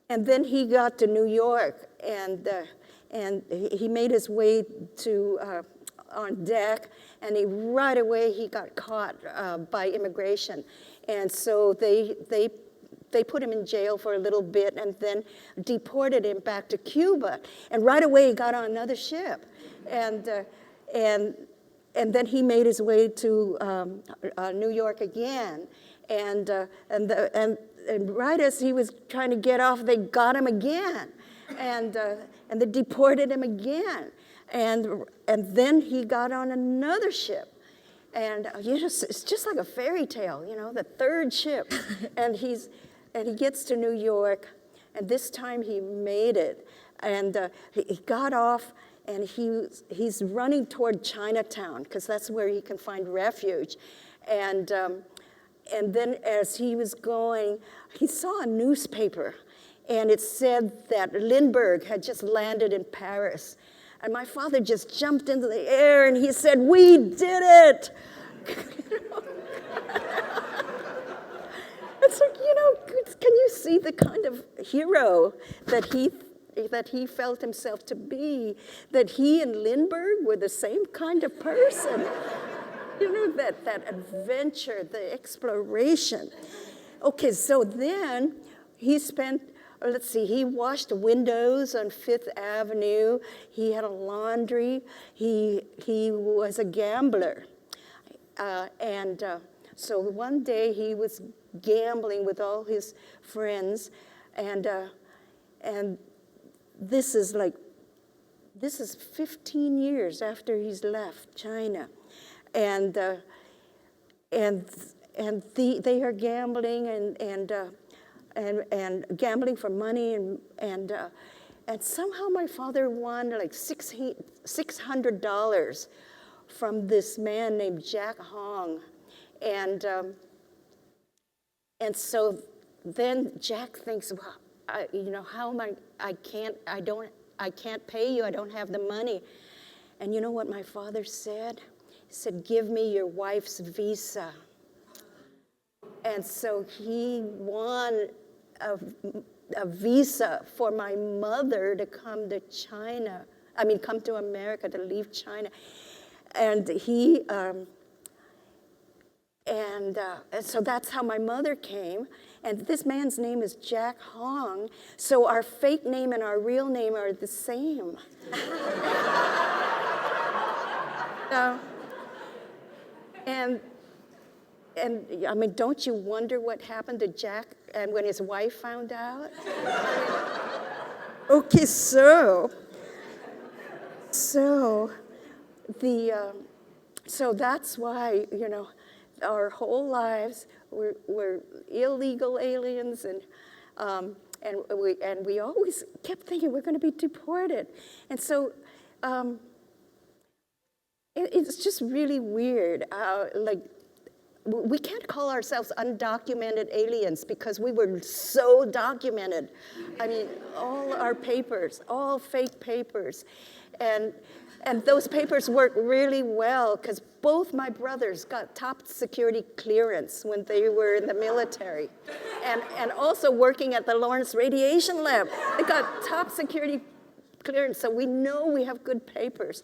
then he got to New York, and he made his way to on deck, and right away he got caught by immigration, and so they put him in jail for a little bit and then deported him back to Cuba. And right away he got on another ship. And then he made his way to New York again. And right as he was trying to get off, they got him again. And they deported him again. And then he got on another ship. And it's just like a fairy tale, the third ship. And he gets to New York, and this time he made it. And he got off, and he's running toward Chinatown, because that's where he can find refuge. And then as he was going, he saw a newspaper, and it said that Lindbergh had just landed in Paris. And my father just jumped into the air, and he said, "We did it!" It's like, can you see the kind of hero that he felt himself to be, that he and Lindbergh were the same kind of person? That adventure, the exploration. Okay, so then he spent, he washed windows on Fifth Avenue. He had a laundry. He was a gambler. So one day he was gambling with all his friends, and this is 15 years after he's left China, and they are gambling and gambling for money, and somehow my father won like $600 from this man named Jack Hong, and so then Jack thinks, well, how am I can't pay you. I don't have the money. And you know what my father said? He said, give me your wife's visa. And so he won a visa for my mother to come to come to America, to leave China. And so that's how my mother came. And this man's name is Jack Hong. So our fake name and our real name are the same. And I mean, don't you wonder what happened to Jack and when his wife found out? Okay, so that's why, our whole lives we're illegal aliens, and we always kept thinking we're going to be deported, and so it's just really weird. We can't call ourselves undocumented aliens because we were so documented. I mean, all our papers, all fake papers, and those papers work really well because both my brothers got top security clearance when they were in the military, and also working at the Lawrence Radiation Lab. They got top security clearance, so we know we have good papers.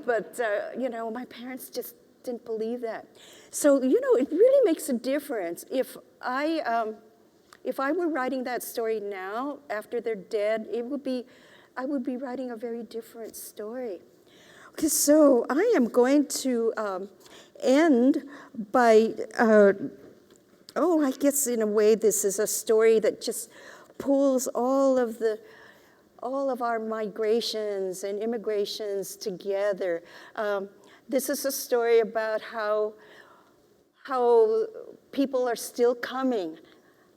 But my parents just didn't believe that. So, it really makes a difference. If I were writing that story now, after they're dead, I would be writing a very different story. Okay, so I am going to end by, I guess in a way this is a story that just pulls all of our migrations and immigrations together. This is a story about how people are still coming,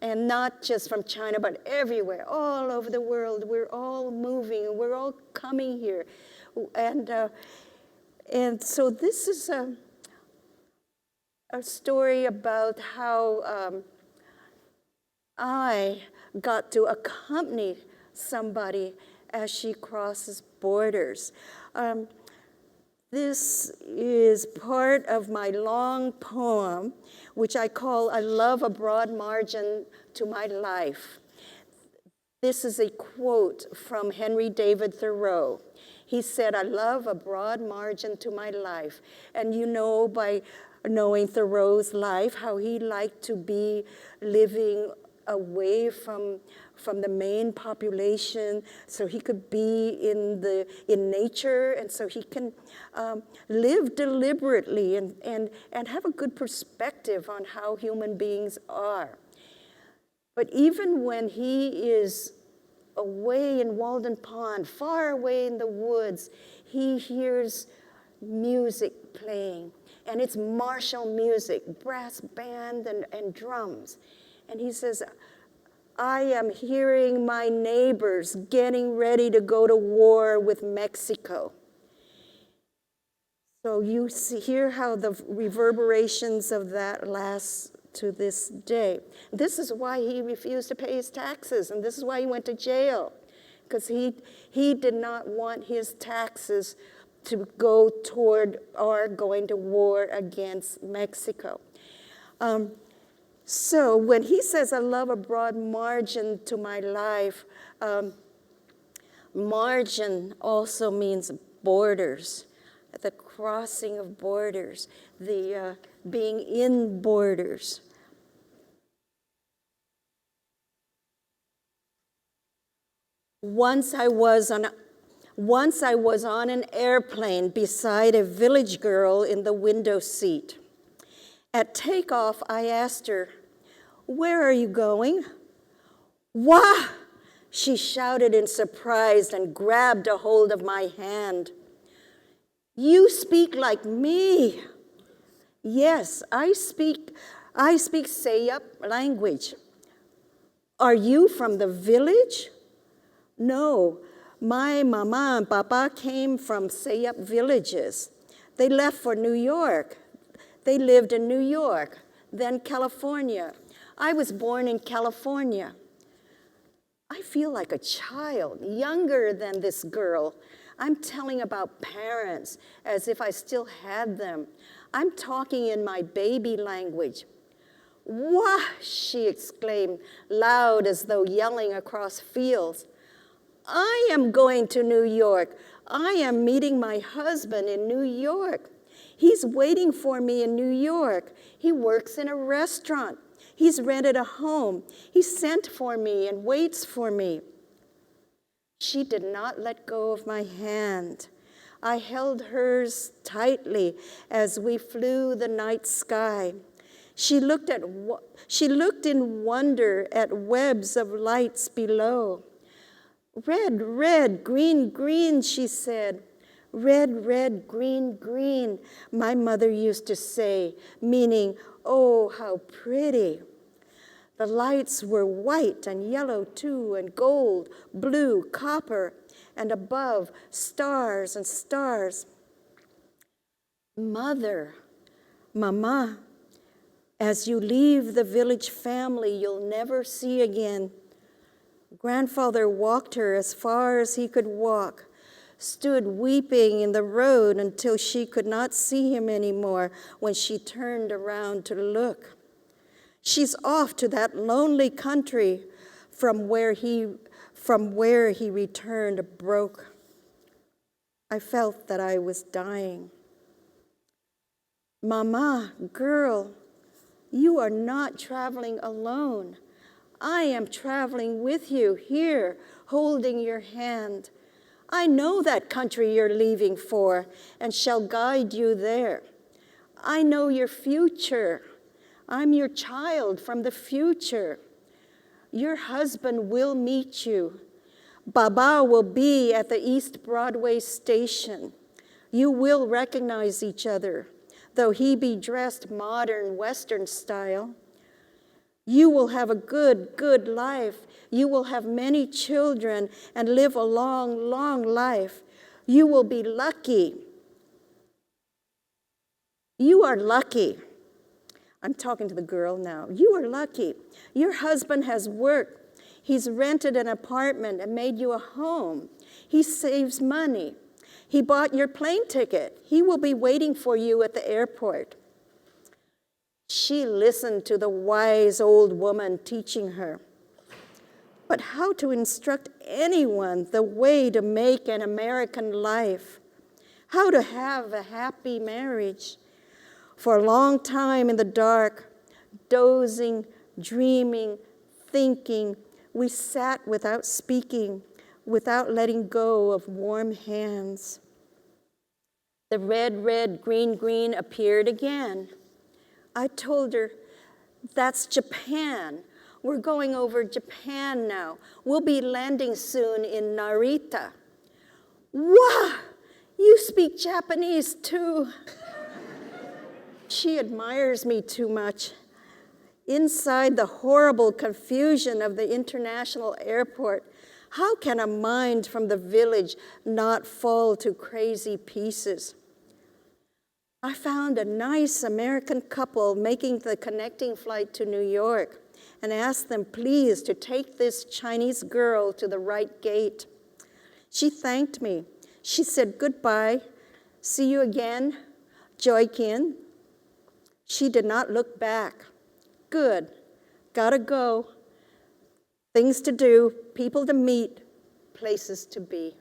and not just from China, but everywhere, all over the world. We're all moving, and we're all coming here. And so this is a story about how I got to accompany somebody as she crosses borders. This is part of my long poem, which I call "I Love a Broad Margin to My Life." This is a quote from Henry David Thoreau. He said, "I love a broad margin to my life." And by knowing Thoreau's life, how he liked to be living away from the main population, so he could be in nature, and so he can live deliberately and have a good perspective on how human beings are. But even when he is away in Walden Pond, far away in the woods, he hears music playing, and it's martial music, brass band and drums. And he says, "I am hearing my neighbors getting ready to go to war with Mexico." So you hear how the reverberations of that last to this day. This is why he refused to pay his taxes, and this is why he went to jail, because he did not want his taxes to go toward our going to war against Mexico. So when he says, "I love a broad margin to my life," margin also means borders, the crossing of borders, the being in borders. Once I was on an airplane beside a village girl in the window seat. At takeoff, I asked her, "Where are you going?" "Wah!" she shouted in surprise and grabbed a hold of my hand. "You speak like me." "Yes, I speak Sayup language." "Are you from the village?" "No, my mama and papa came from Sayup villages. They left for New York. They lived in New York, then California. I was born in California." I feel like a child, younger than this girl. I'm telling about parents as if I still had them. I'm talking in my baby language. "Wah!" she exclaimed, loud as though yelling across fields. "I am going to New York. I am meeting my husband in New York. He's waiting for me in New York. He works in a restaurant. He's rented a home. He sent for me and waits for me." She did not let go of my hand. I held hers tightly as we flew the night sky. She looked in wonder at webs of lights below. "Red, red, green, green," she said. "Red, red, green, green," my mother used to say, meaning, "Oh, how pretty." The lights were white and yellow too, and gold, blue, copper, and above, stars and stars. "Mother, Mama, as you leave the village family you'll never see again." Grandfather walked her as far as he could walk, stood weeping in the road until she could not see him anymore when she turned around to look. "She's off to that lonely country from where he returned broke." I felt that I was dying. "Mama, girl, you are not traveling alone. I am traveling with you here, holding your hand. I know that country you're leaving for and shall guide you there. I know your future. I'm your child from the future. Your husband will meet you. Baba will be at the East Broadway station. You will recognize each other, though he be dressed modern Western style. You will have a good, good life. You will have many children and live a long, long life. You will be lucky. You are lucky." I'm talking to the girl now. "You are lucky. Your husband has worked. He's rented an apartment and made you a home. He saves money. He bought your plane ticket. He will be waiting for you at the airport." She listened to the wise old woman teaching her. But how to instruct anyone the way to make an American life? How to have a happy marriage? For a long time in the dark, dozing, dreaming, thinking, we sat without speaking, without letting go of warm hands. The red, red, green, green appeared again. I told her, "That's Japan. We're going over Japan now. We'll be landing soon in Narita." "Wow, you speak Japanese too." She admires me too much. Inside the horrible confusion of the international airport, how can a mind from the village not fall to crazy pieces? I found a nice American couple making the connecting flight to New York and asked them please to take this Chinese girl to the right gate. She thanked me. She said, "Goodbye. See you again, Joykin." She did not look back. Good. Gotta go. Things to do, people to meet, places to be.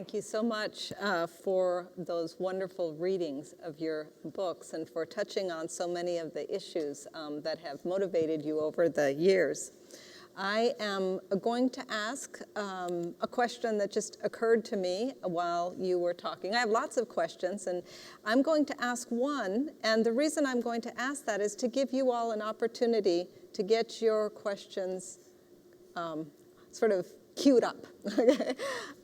Thank you so much for those wonderful readings of your books and for touching on so many of the issues that have motivated you over the years. I am going to ask a question that just occurred to me while you were talking. I have lots of questions, and I'm going to ask one, and the reason I'm going to ask that is to give you all an opportunity to get your questions sort of queued up. Okay?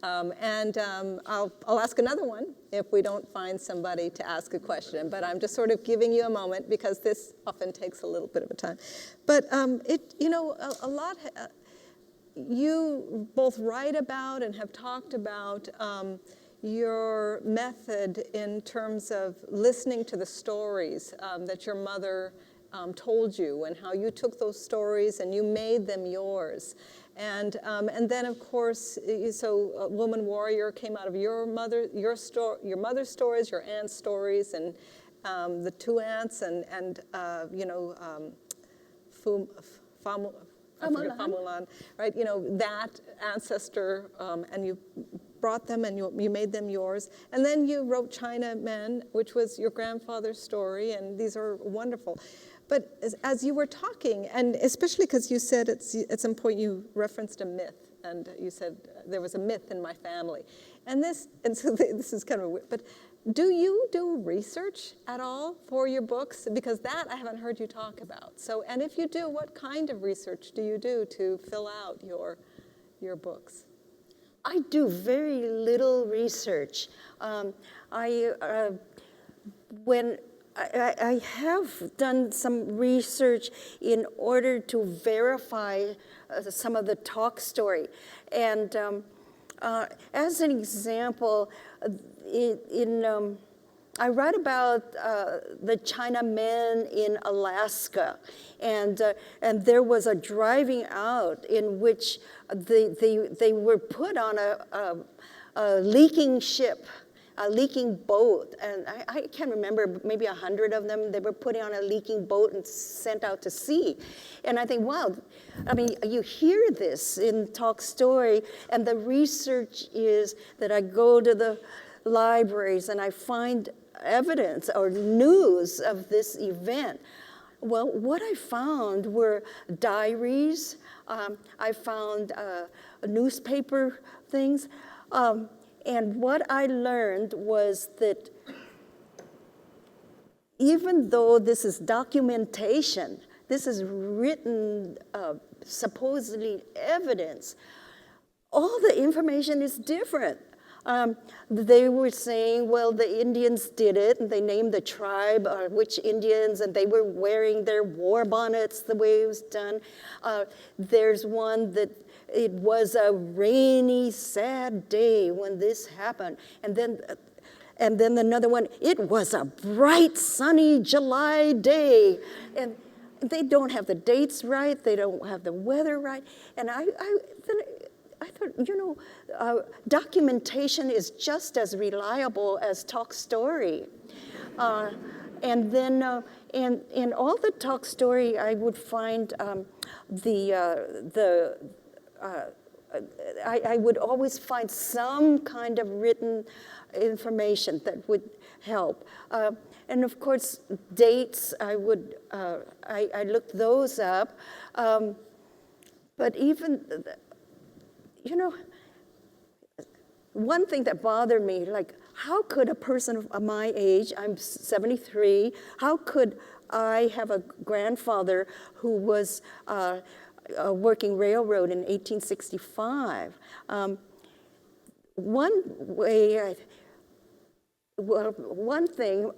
I'll ask another one if we don't find somebody to ask a question, but I'm just sort of giving you a moment because this often takes a little bit of a time. But a lot, you both write about and have talked about your method in terms of listening to the stories that your mother told you, and how you took those stories and you made them yours. And then, of course, so Woman Warrior came out of your mother's stories, your aunt's stories, and the two aunts, and Famulan, right? That ancestor, and you brought them and you made them yours. And then you wrote Chinamen, which was your grandfather's story, and these are wonderful. But as you were talking, and especially because you said at some point you referenced a myth, and you said there was a myth in my family. And so this is kind of weird, but do you do research at all for your books? Because that I haven't heard you talk about. So, and if you do, what kind of research do you do to fill out your books? I do very little research. I have done some research in order to verify some of the talk story. And as an example, I write about the Chinamen in Alaska, and there was a driving out in which they were put on a leaking ship, a leaking boat, and I can't remember, maybe 100 of them, they were put on a leaking boat and sent out to sea. And I think, wow, I mean, you hear this in Talk Story, and the research is that I go to the libraries and I find evidence or news of this event. Well, what I found were diaries, I found newspaper things, and what I learned was that even though this is documentation, this is written, supposedly evidence, all the information is different. They were saying, well, the Indians did it, and they named the tribe, which Indians, and they were wearing their war bonnets the way it was done. There's one that it was a rainy, sad day when this happened. And then another one, it was a bright, sunny July day. And they don't have the dates right, they don't have the weather right. And I thought, documentation is just as reliable as talk story. And then in all the talk story, I would find I would always find some kind of written information that would help. And of course, dates, I looked those up. But even, one thing that bothered me, like, how could a person of my age, I'm 73, how could I have a grandfather who was working railroad in 1865? One thing,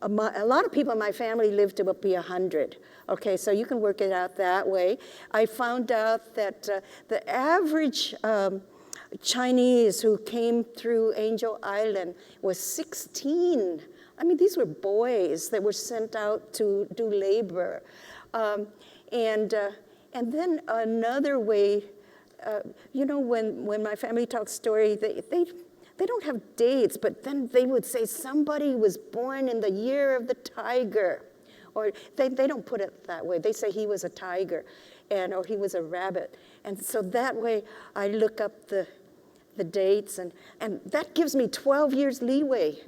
a lot of people in my family lived to be 100. Okay, so you can work it out that way. I found out that the average Chinese who came through Angel Island was 16. I mean, these were boys that were sent out to do labor. And then another way, when my family talks story, they don't have dates, but then they would say somebody was born in the year of the tiger. Or they don't put it that way. They say he was a tiger, or he was a rabbit. And so that way I look up the the dates, and that gives me 12 years leeway.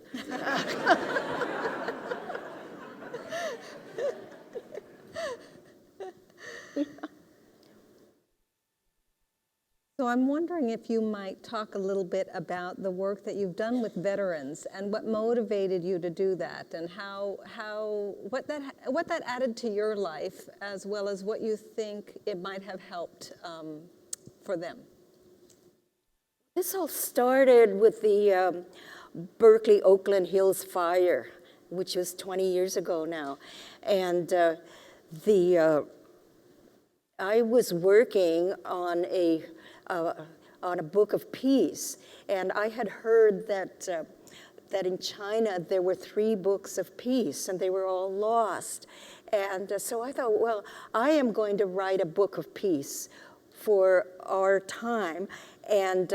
So I'm wondering if you might talk a little bit about the work that you've done with veterans and what motivated you to do that, and what that added to your life, as well as what you think it might have helped for them. This all started with the Berkeley Oakland Hills fire, which was 20 years ago now. And I was working on a book of peace, and I had heard that in China there were 3 books of peace, and they were all lost. And so I thought, well, I am going to write a book of peace for our time. And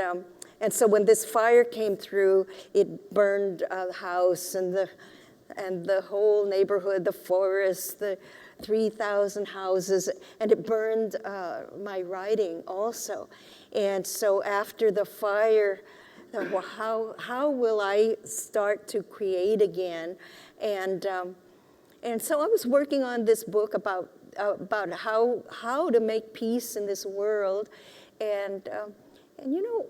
so when this fire came through, it burned the house and the whole neighborhood, the forest, the 3,000 houses, and it burned my writing also. And so after the fire, I thought, well, how will I start to create again? And so I was working on this book about how to make peace in this world. And you know,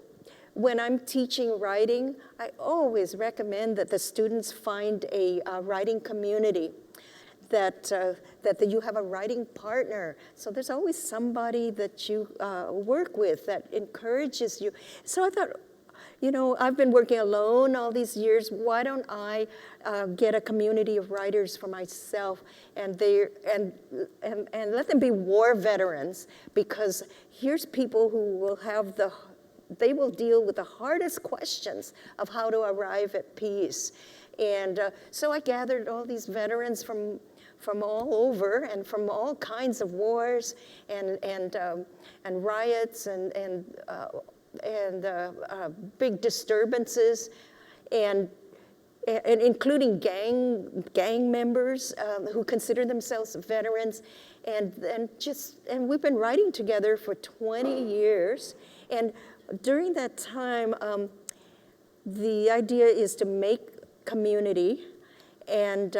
when I'm teaching writing, I always recommend that the students find a writing community, that you have a writing partner. So there's always somebody that you work with that encourages you. So I thought, you know, I've been working alone all these years. Why don't I get a community of writers for myself, and let them be war veterans, because here's people who will have they will deal with the hardest questions of how to arrive at peace. And so I gathered all these veterans from all over and from all kinds of wars and riots and big disturbances, and including gang members who consider themselves veterans, and we've been writing together for 20 years. And during that time, the idea is to make community, and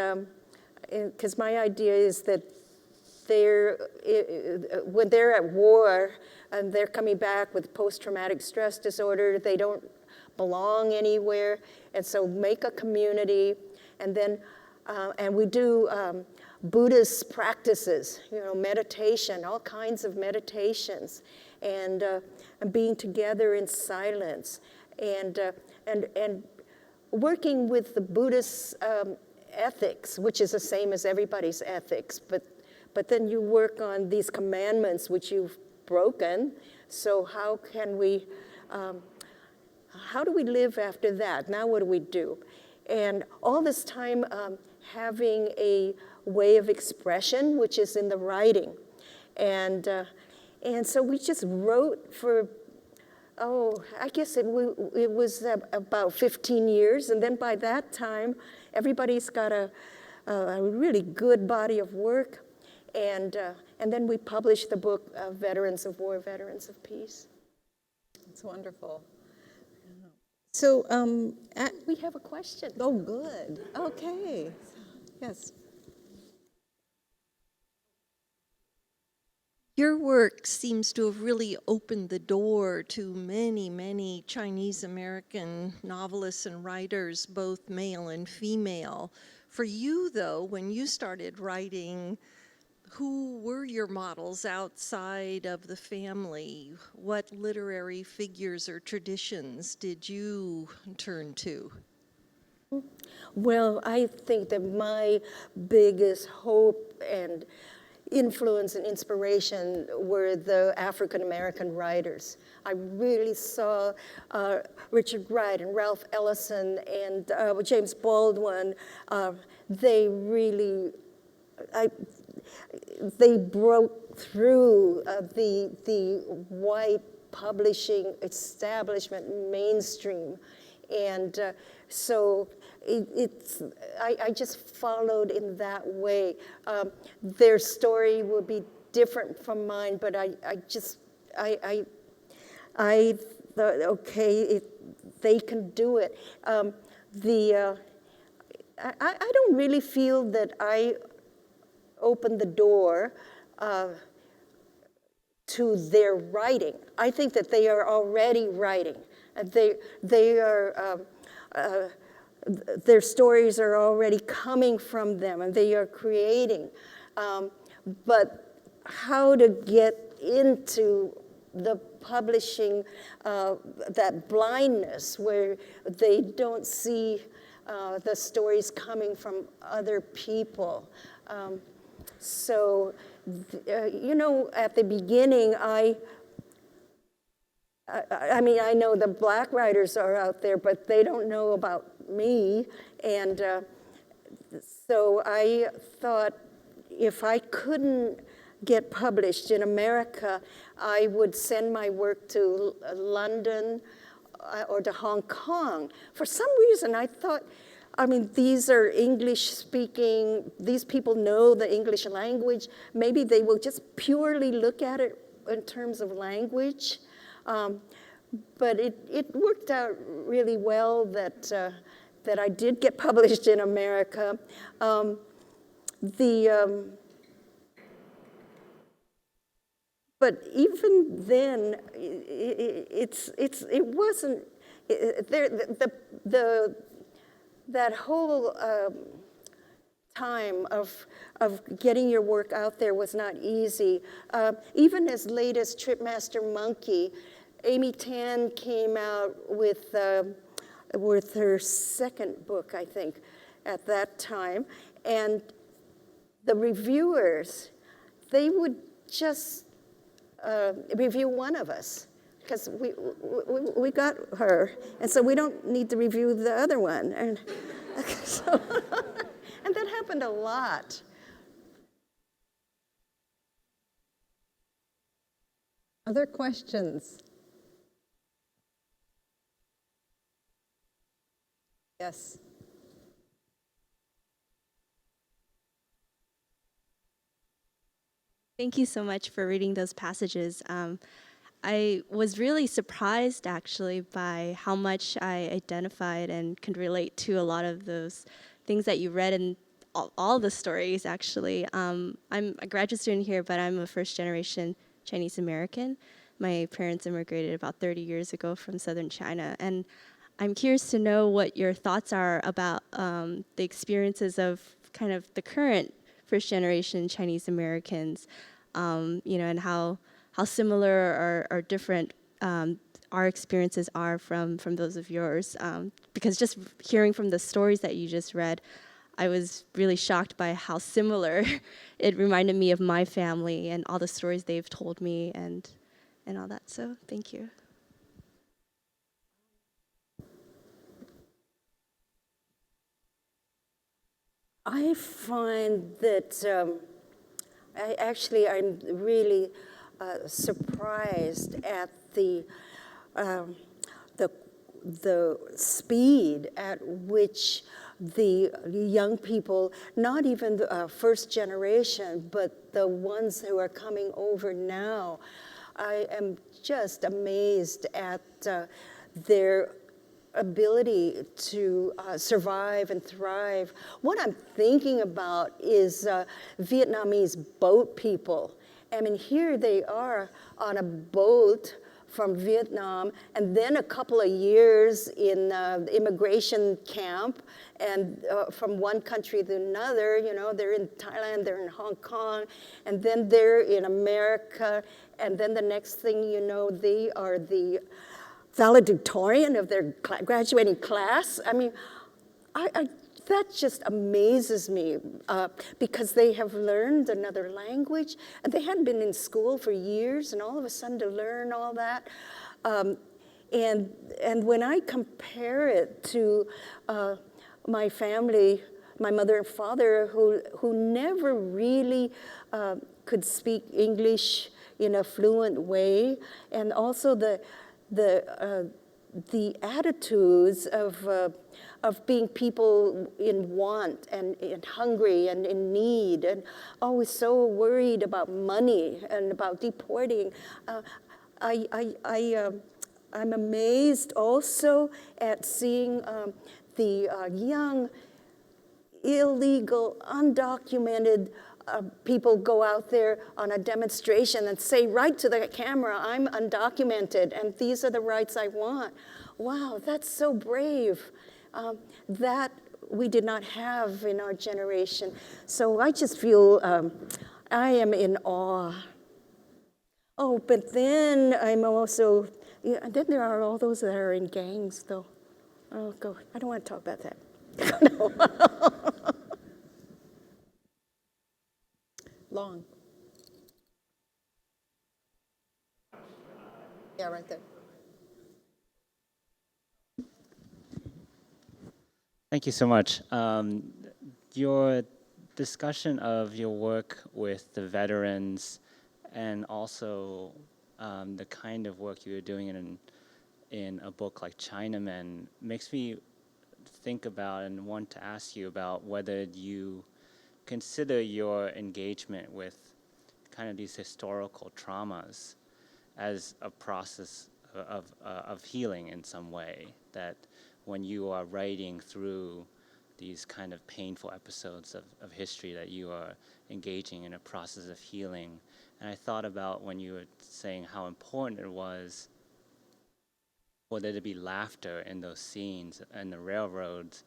because my idea is that when they're at war and they're coming back with post-traumatic stress disorder, they don't belong anywhere, and so make a community. And then and we do Buddhist practices, you know, meditation, all kinds of meditations, and being together in silence, and working with the Buddhist ethics, which is the same as everybody's ethics, but then you work on these commandments which you've broken. So how do we live after that? Now what do we do? And all this time having a way of expression, which is in the writing. And so we just wrote for, I guess it was about 15 years. And then by that time, everybody's got a really good body of work. And then we published the book, Veterans of War, Veterans of Peace. It's wonderful. So We have a question. oh, good. Okay. Yes. Your work seems to have really opened the door to many, many Chinese American novelists and writers, both male and female. For you, though, when you started writing, who were your models outside of the family? What literary figures or traditions did you turn to? Well, I think that my biggest hope and influence and inspiration were the African-American writers. I really saw Richard Wright and Ralph Ellison and James Baldwin. They broke through the white publishing establishment mainstream. And so I just followed in that way. Their story will be different from mine, but I okay, they can do it. I don't really feel that I opened the door to their writing. I think that they are already writing. They are, their stories are already coming from them, and they are creating. But how to get into the publishing, that blindness where they don't see the stories coming from other people. So, you know, at the beginning, I mean, I know the Black writers are out there, but they don't know about me. And so I thought if I couldn't get published in America, I would send my work to London or to Hong Kong. For some reason, I thought, I mean, these are English speaking, these people know the English language. Maybe they will just purely look at it in terms of language. But it worked out really well that, that I did get published in America. But even then, it wasn't there. That whole time of getting your work out there was not easy. Even as late as Tripmaster Monkey, Amy Tan came out with her second book, I think, at that time, and the reviewers, they would just review one of us, because we got her, and so we don't need to review the other one. And so, and that happened a lot. Other questions? Yes. Thank you so much for reading those passages. I was really surprised, actually, by how much I identified and could relate to a lot of those things that you read in all the stories, actually. I'm a graduate student here, but I'm a first-generation Chinese American. My parents immigrated about 30 years ago from southern China, and I'm curious to know what your thoughts are about the experiences of kind of the current first-generation Chinese Americans, you know, and how similar or different our experiences are from those of yours. Because just hearing from the stories that you just read, I was really shocked by how similar it reminded me of my family and all the stories they've told me and all that. So thank you. I find that I'm really surprised at the speed at which the young people, not even the first generation, but the ones who are coming over now, I am just amazed at their ability to survive and thrive. What I'm thinking about is Vietnamese boat people. I mean, here they are on a boat from Vietnam, and then a couple of years in immigration camp, and from one country to another, you know, they're in Thailand, they're in Hong Kong, and then they're in America, and then the next thing you know, they are the valedictorian of their graduating class. I mean, that just amazes me because they have learned another language, and they hadn't been in school for years, and all of a sudden to learn all that. And when I compare it to my family, my mother and father, who never really could speak English in a fluent way, and also the attitudes of being people in want and hungry and in need and always so worried about money and about deporting. I'm amazed also at seeing the young, illegal, undocumented people go out there on a demonstration and say right to the camera, I'm undocumented and these are the rights I want. Wow, that's so brave. That we did not have in our generation. So I just feel I am in awe. Oh, but then I'm also, then there are all those that are in gangs though. Oh, go, I don't want to talk about that. No. Long. Yeah, right there. Thank you so much. Your discussion of your work with the veterans and also the kind of work you're doing in a book like Chinamen makes me think about and want to ask you about whether you consider your engagement with kind of these historical traumas as a process of healing in some way, that when you are writing through these kind of painful episodes of history that you are engaging in a process of healing. And I thought about when you were saying how important it was for there to be laughter in those scenes and the railroads,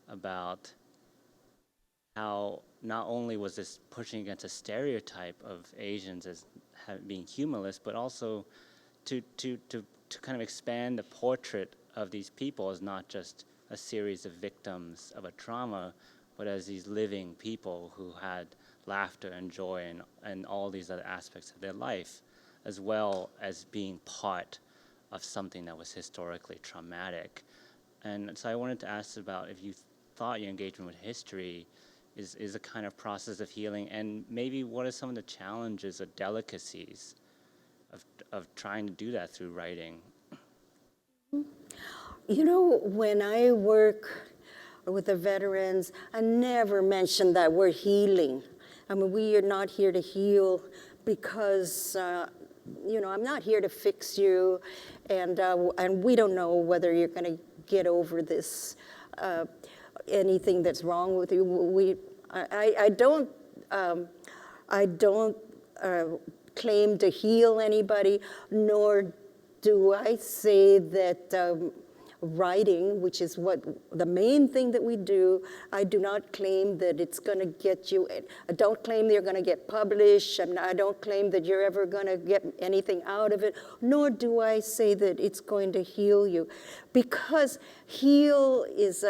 about how not only was this pushing against a stereotype of Asians as being humorless, but also to kind of expand the portrait of these people as not just a series of victims of a trauma, but as these living people who had laughter and joy and all these other aspects of their life, as well as being part of something that was historically traumatic. And so I wanted to ask about if you thought your engagement with history is a kind of process of healing, and maybe what are some of the challenges or delicacies of trying to do that through writing? You know, when I work with the veterans, I never mention that we're healing. I mean, we are not here to heal because, you know, I'm not here to fix you, and we don't know whether you're going to get over this, anything that's wrong with you. I don't claim to heal anybody, nor do I say that writing, which is what the main thing that we do, I do not claim that it's going to get you, I don't claim that you're going to get published, and I don't claim that you're ever going to get anything out of it, nor do I say that it's going to heal you, because heal is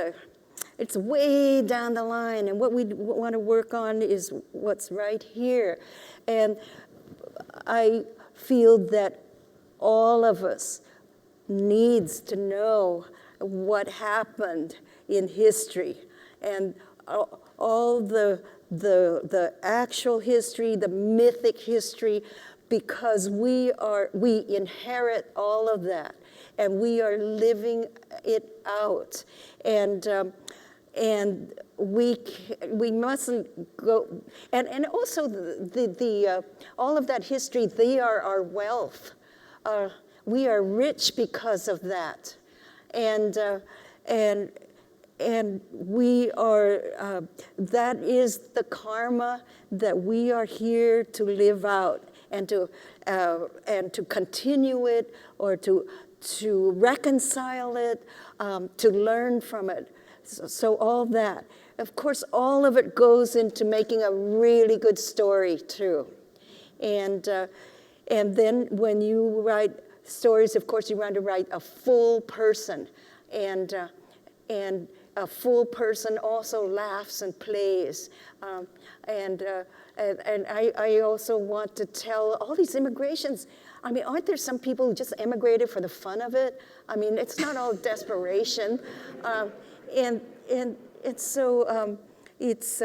it's way down the line, and what we want to work on is what's right here. And I feel that all of us needs to know what happened in history, and all the actual history, the mythic history, because we inherit all of that, and we are living it out, and we mustn't go, and also the all of that history, they are our wealth. We are rich because of that, and we are. That is the karma that we are here to live out, and to continue it, or to reconcile it, to learn from it. So all that, of course, all of it goes into making a really good story too, and then when you write stories, of course, you want to write a full person, and a full person also laughs and plays, and I also want to tell all these immigrations. I mean, aren't there some people who just emigrated for the fun of it? I mean, it's not all desperation, and so it's.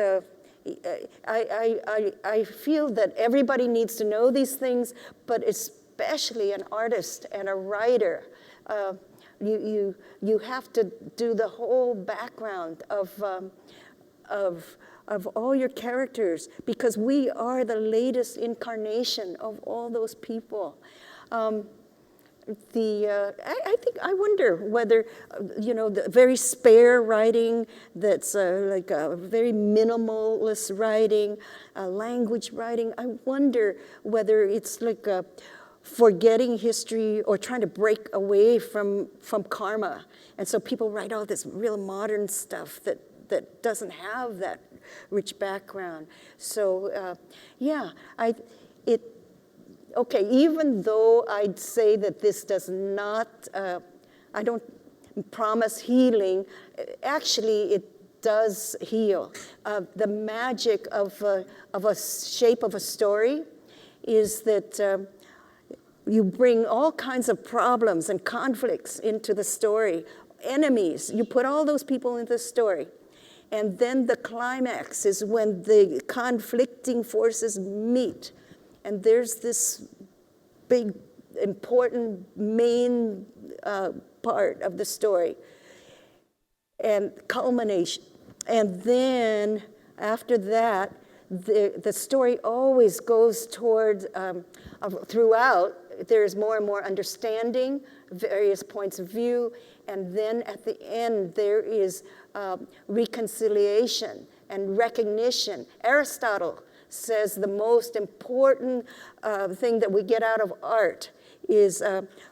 I feel that everybody needs to know these things, but especially an artist and a writer. You have to do the whole background of all your characters, because we are the latest incarnation of all those people. I wonder whether, the very spare writing that's like a very minimalist writing, language writing, I wonder whether it's like forgetting history or trying to break away from karma. And so people write all this real modern stuff that doesn't have that rich background. So, okay, even though I'd say that this does not, I don't promise healing, actually it does heal. The magic of a shape of a story is that you bring all kinds of problems and conflicts into the story, enemies, you put all those people into the story. And then the climax is when the conflicting forces meet. And there's this big, important main part of the story and culmination. And then after that, the story always goes toward, throughout, there's more and more understanding, various points of view, and then at the end there is reconciliation and recognition. Aristotle says the most important thing that we get out of art is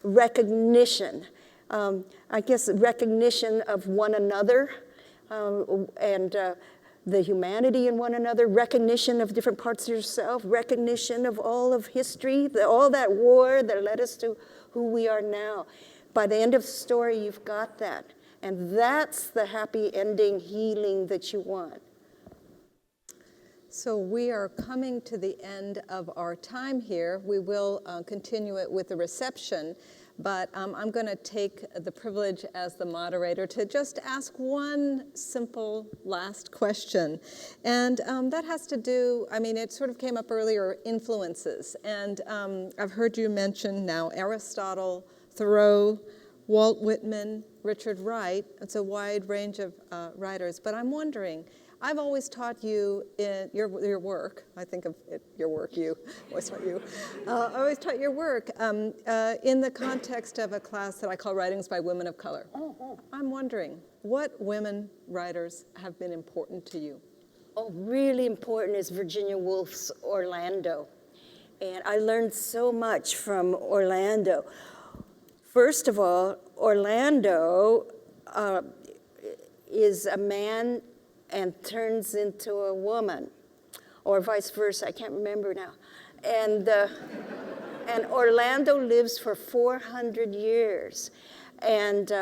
recognition. I guess recognition of one another and the humanity in one another, recognition of different parts of yourself, recognition of all of history, all that war that led us to who we are now. By the end of the story, you've got that. And that's the happy ending healing that you want. So we are coming to the end of our time here. We will continue it with the reception, but I'm going to take the privilege as the moderator to just ask one simple last question. And that has to do, it sort of came up earlier, influences. And I've heard you mention now Aristotle, Thoreau, Walt Whitman, Richard Wright. It's a wide range of writers, but I'm wondering, I've always taught you in your work, I think of it, your work, you, always taught you. I always taught your work in the context of a class that I call Writings by Women of Color. I'm wondering, what women writers have been important to you? Oh, really important is Virginia Woolf's Orlando. And I learned so much from Orlando. First of all, Orlando is a man and turns into a woman, or vice versa, I can't remember now. And Orlando lives for 400 years. And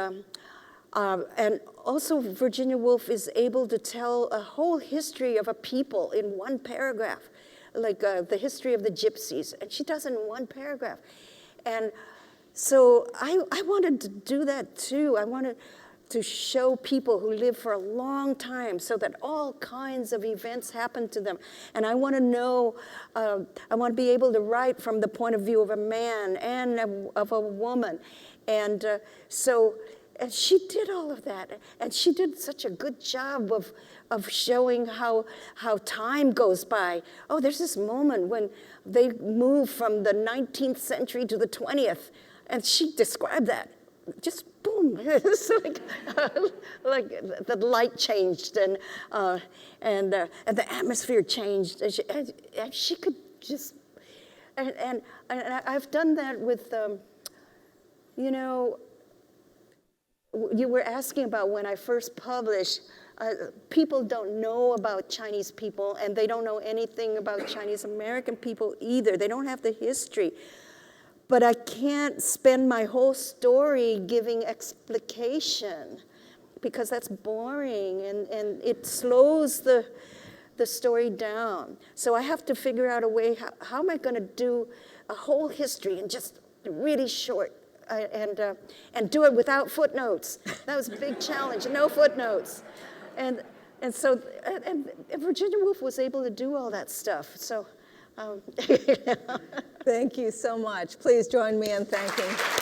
also Virginia Woolf is able to tell a whole history of a people in one paragraph, like the history of the gypsies, and she does it in one paragraph. And so I wanted to do that too. I wanted to show people who live for a long time so that all kinds of events happen to them. And I want to know, I want to be able to write from the point of view of a man and of a woman. And and she did all of that. And she did such a good job of showing how time goes by. Oh, there's this moment when they move from the 19th century to the 20th. And she described that. Just boom, it's like the light changed and the atmosphere changed. And she could just, and I've done that with, you were asking about when I first published, people don't know about Chinese people and they don't know anything about Chinese American people either. They don't have the history. But I can't spend my whole story giving explication because that's boring and it slows the story down. So I have to figure out a way, how am I going to do a whole history in just really short and do it without footnotes. That was a big challenge, no footnotes. And so Virginia Woolf was able to do all that stuff. So. Thank you so much. Please join me in thanking.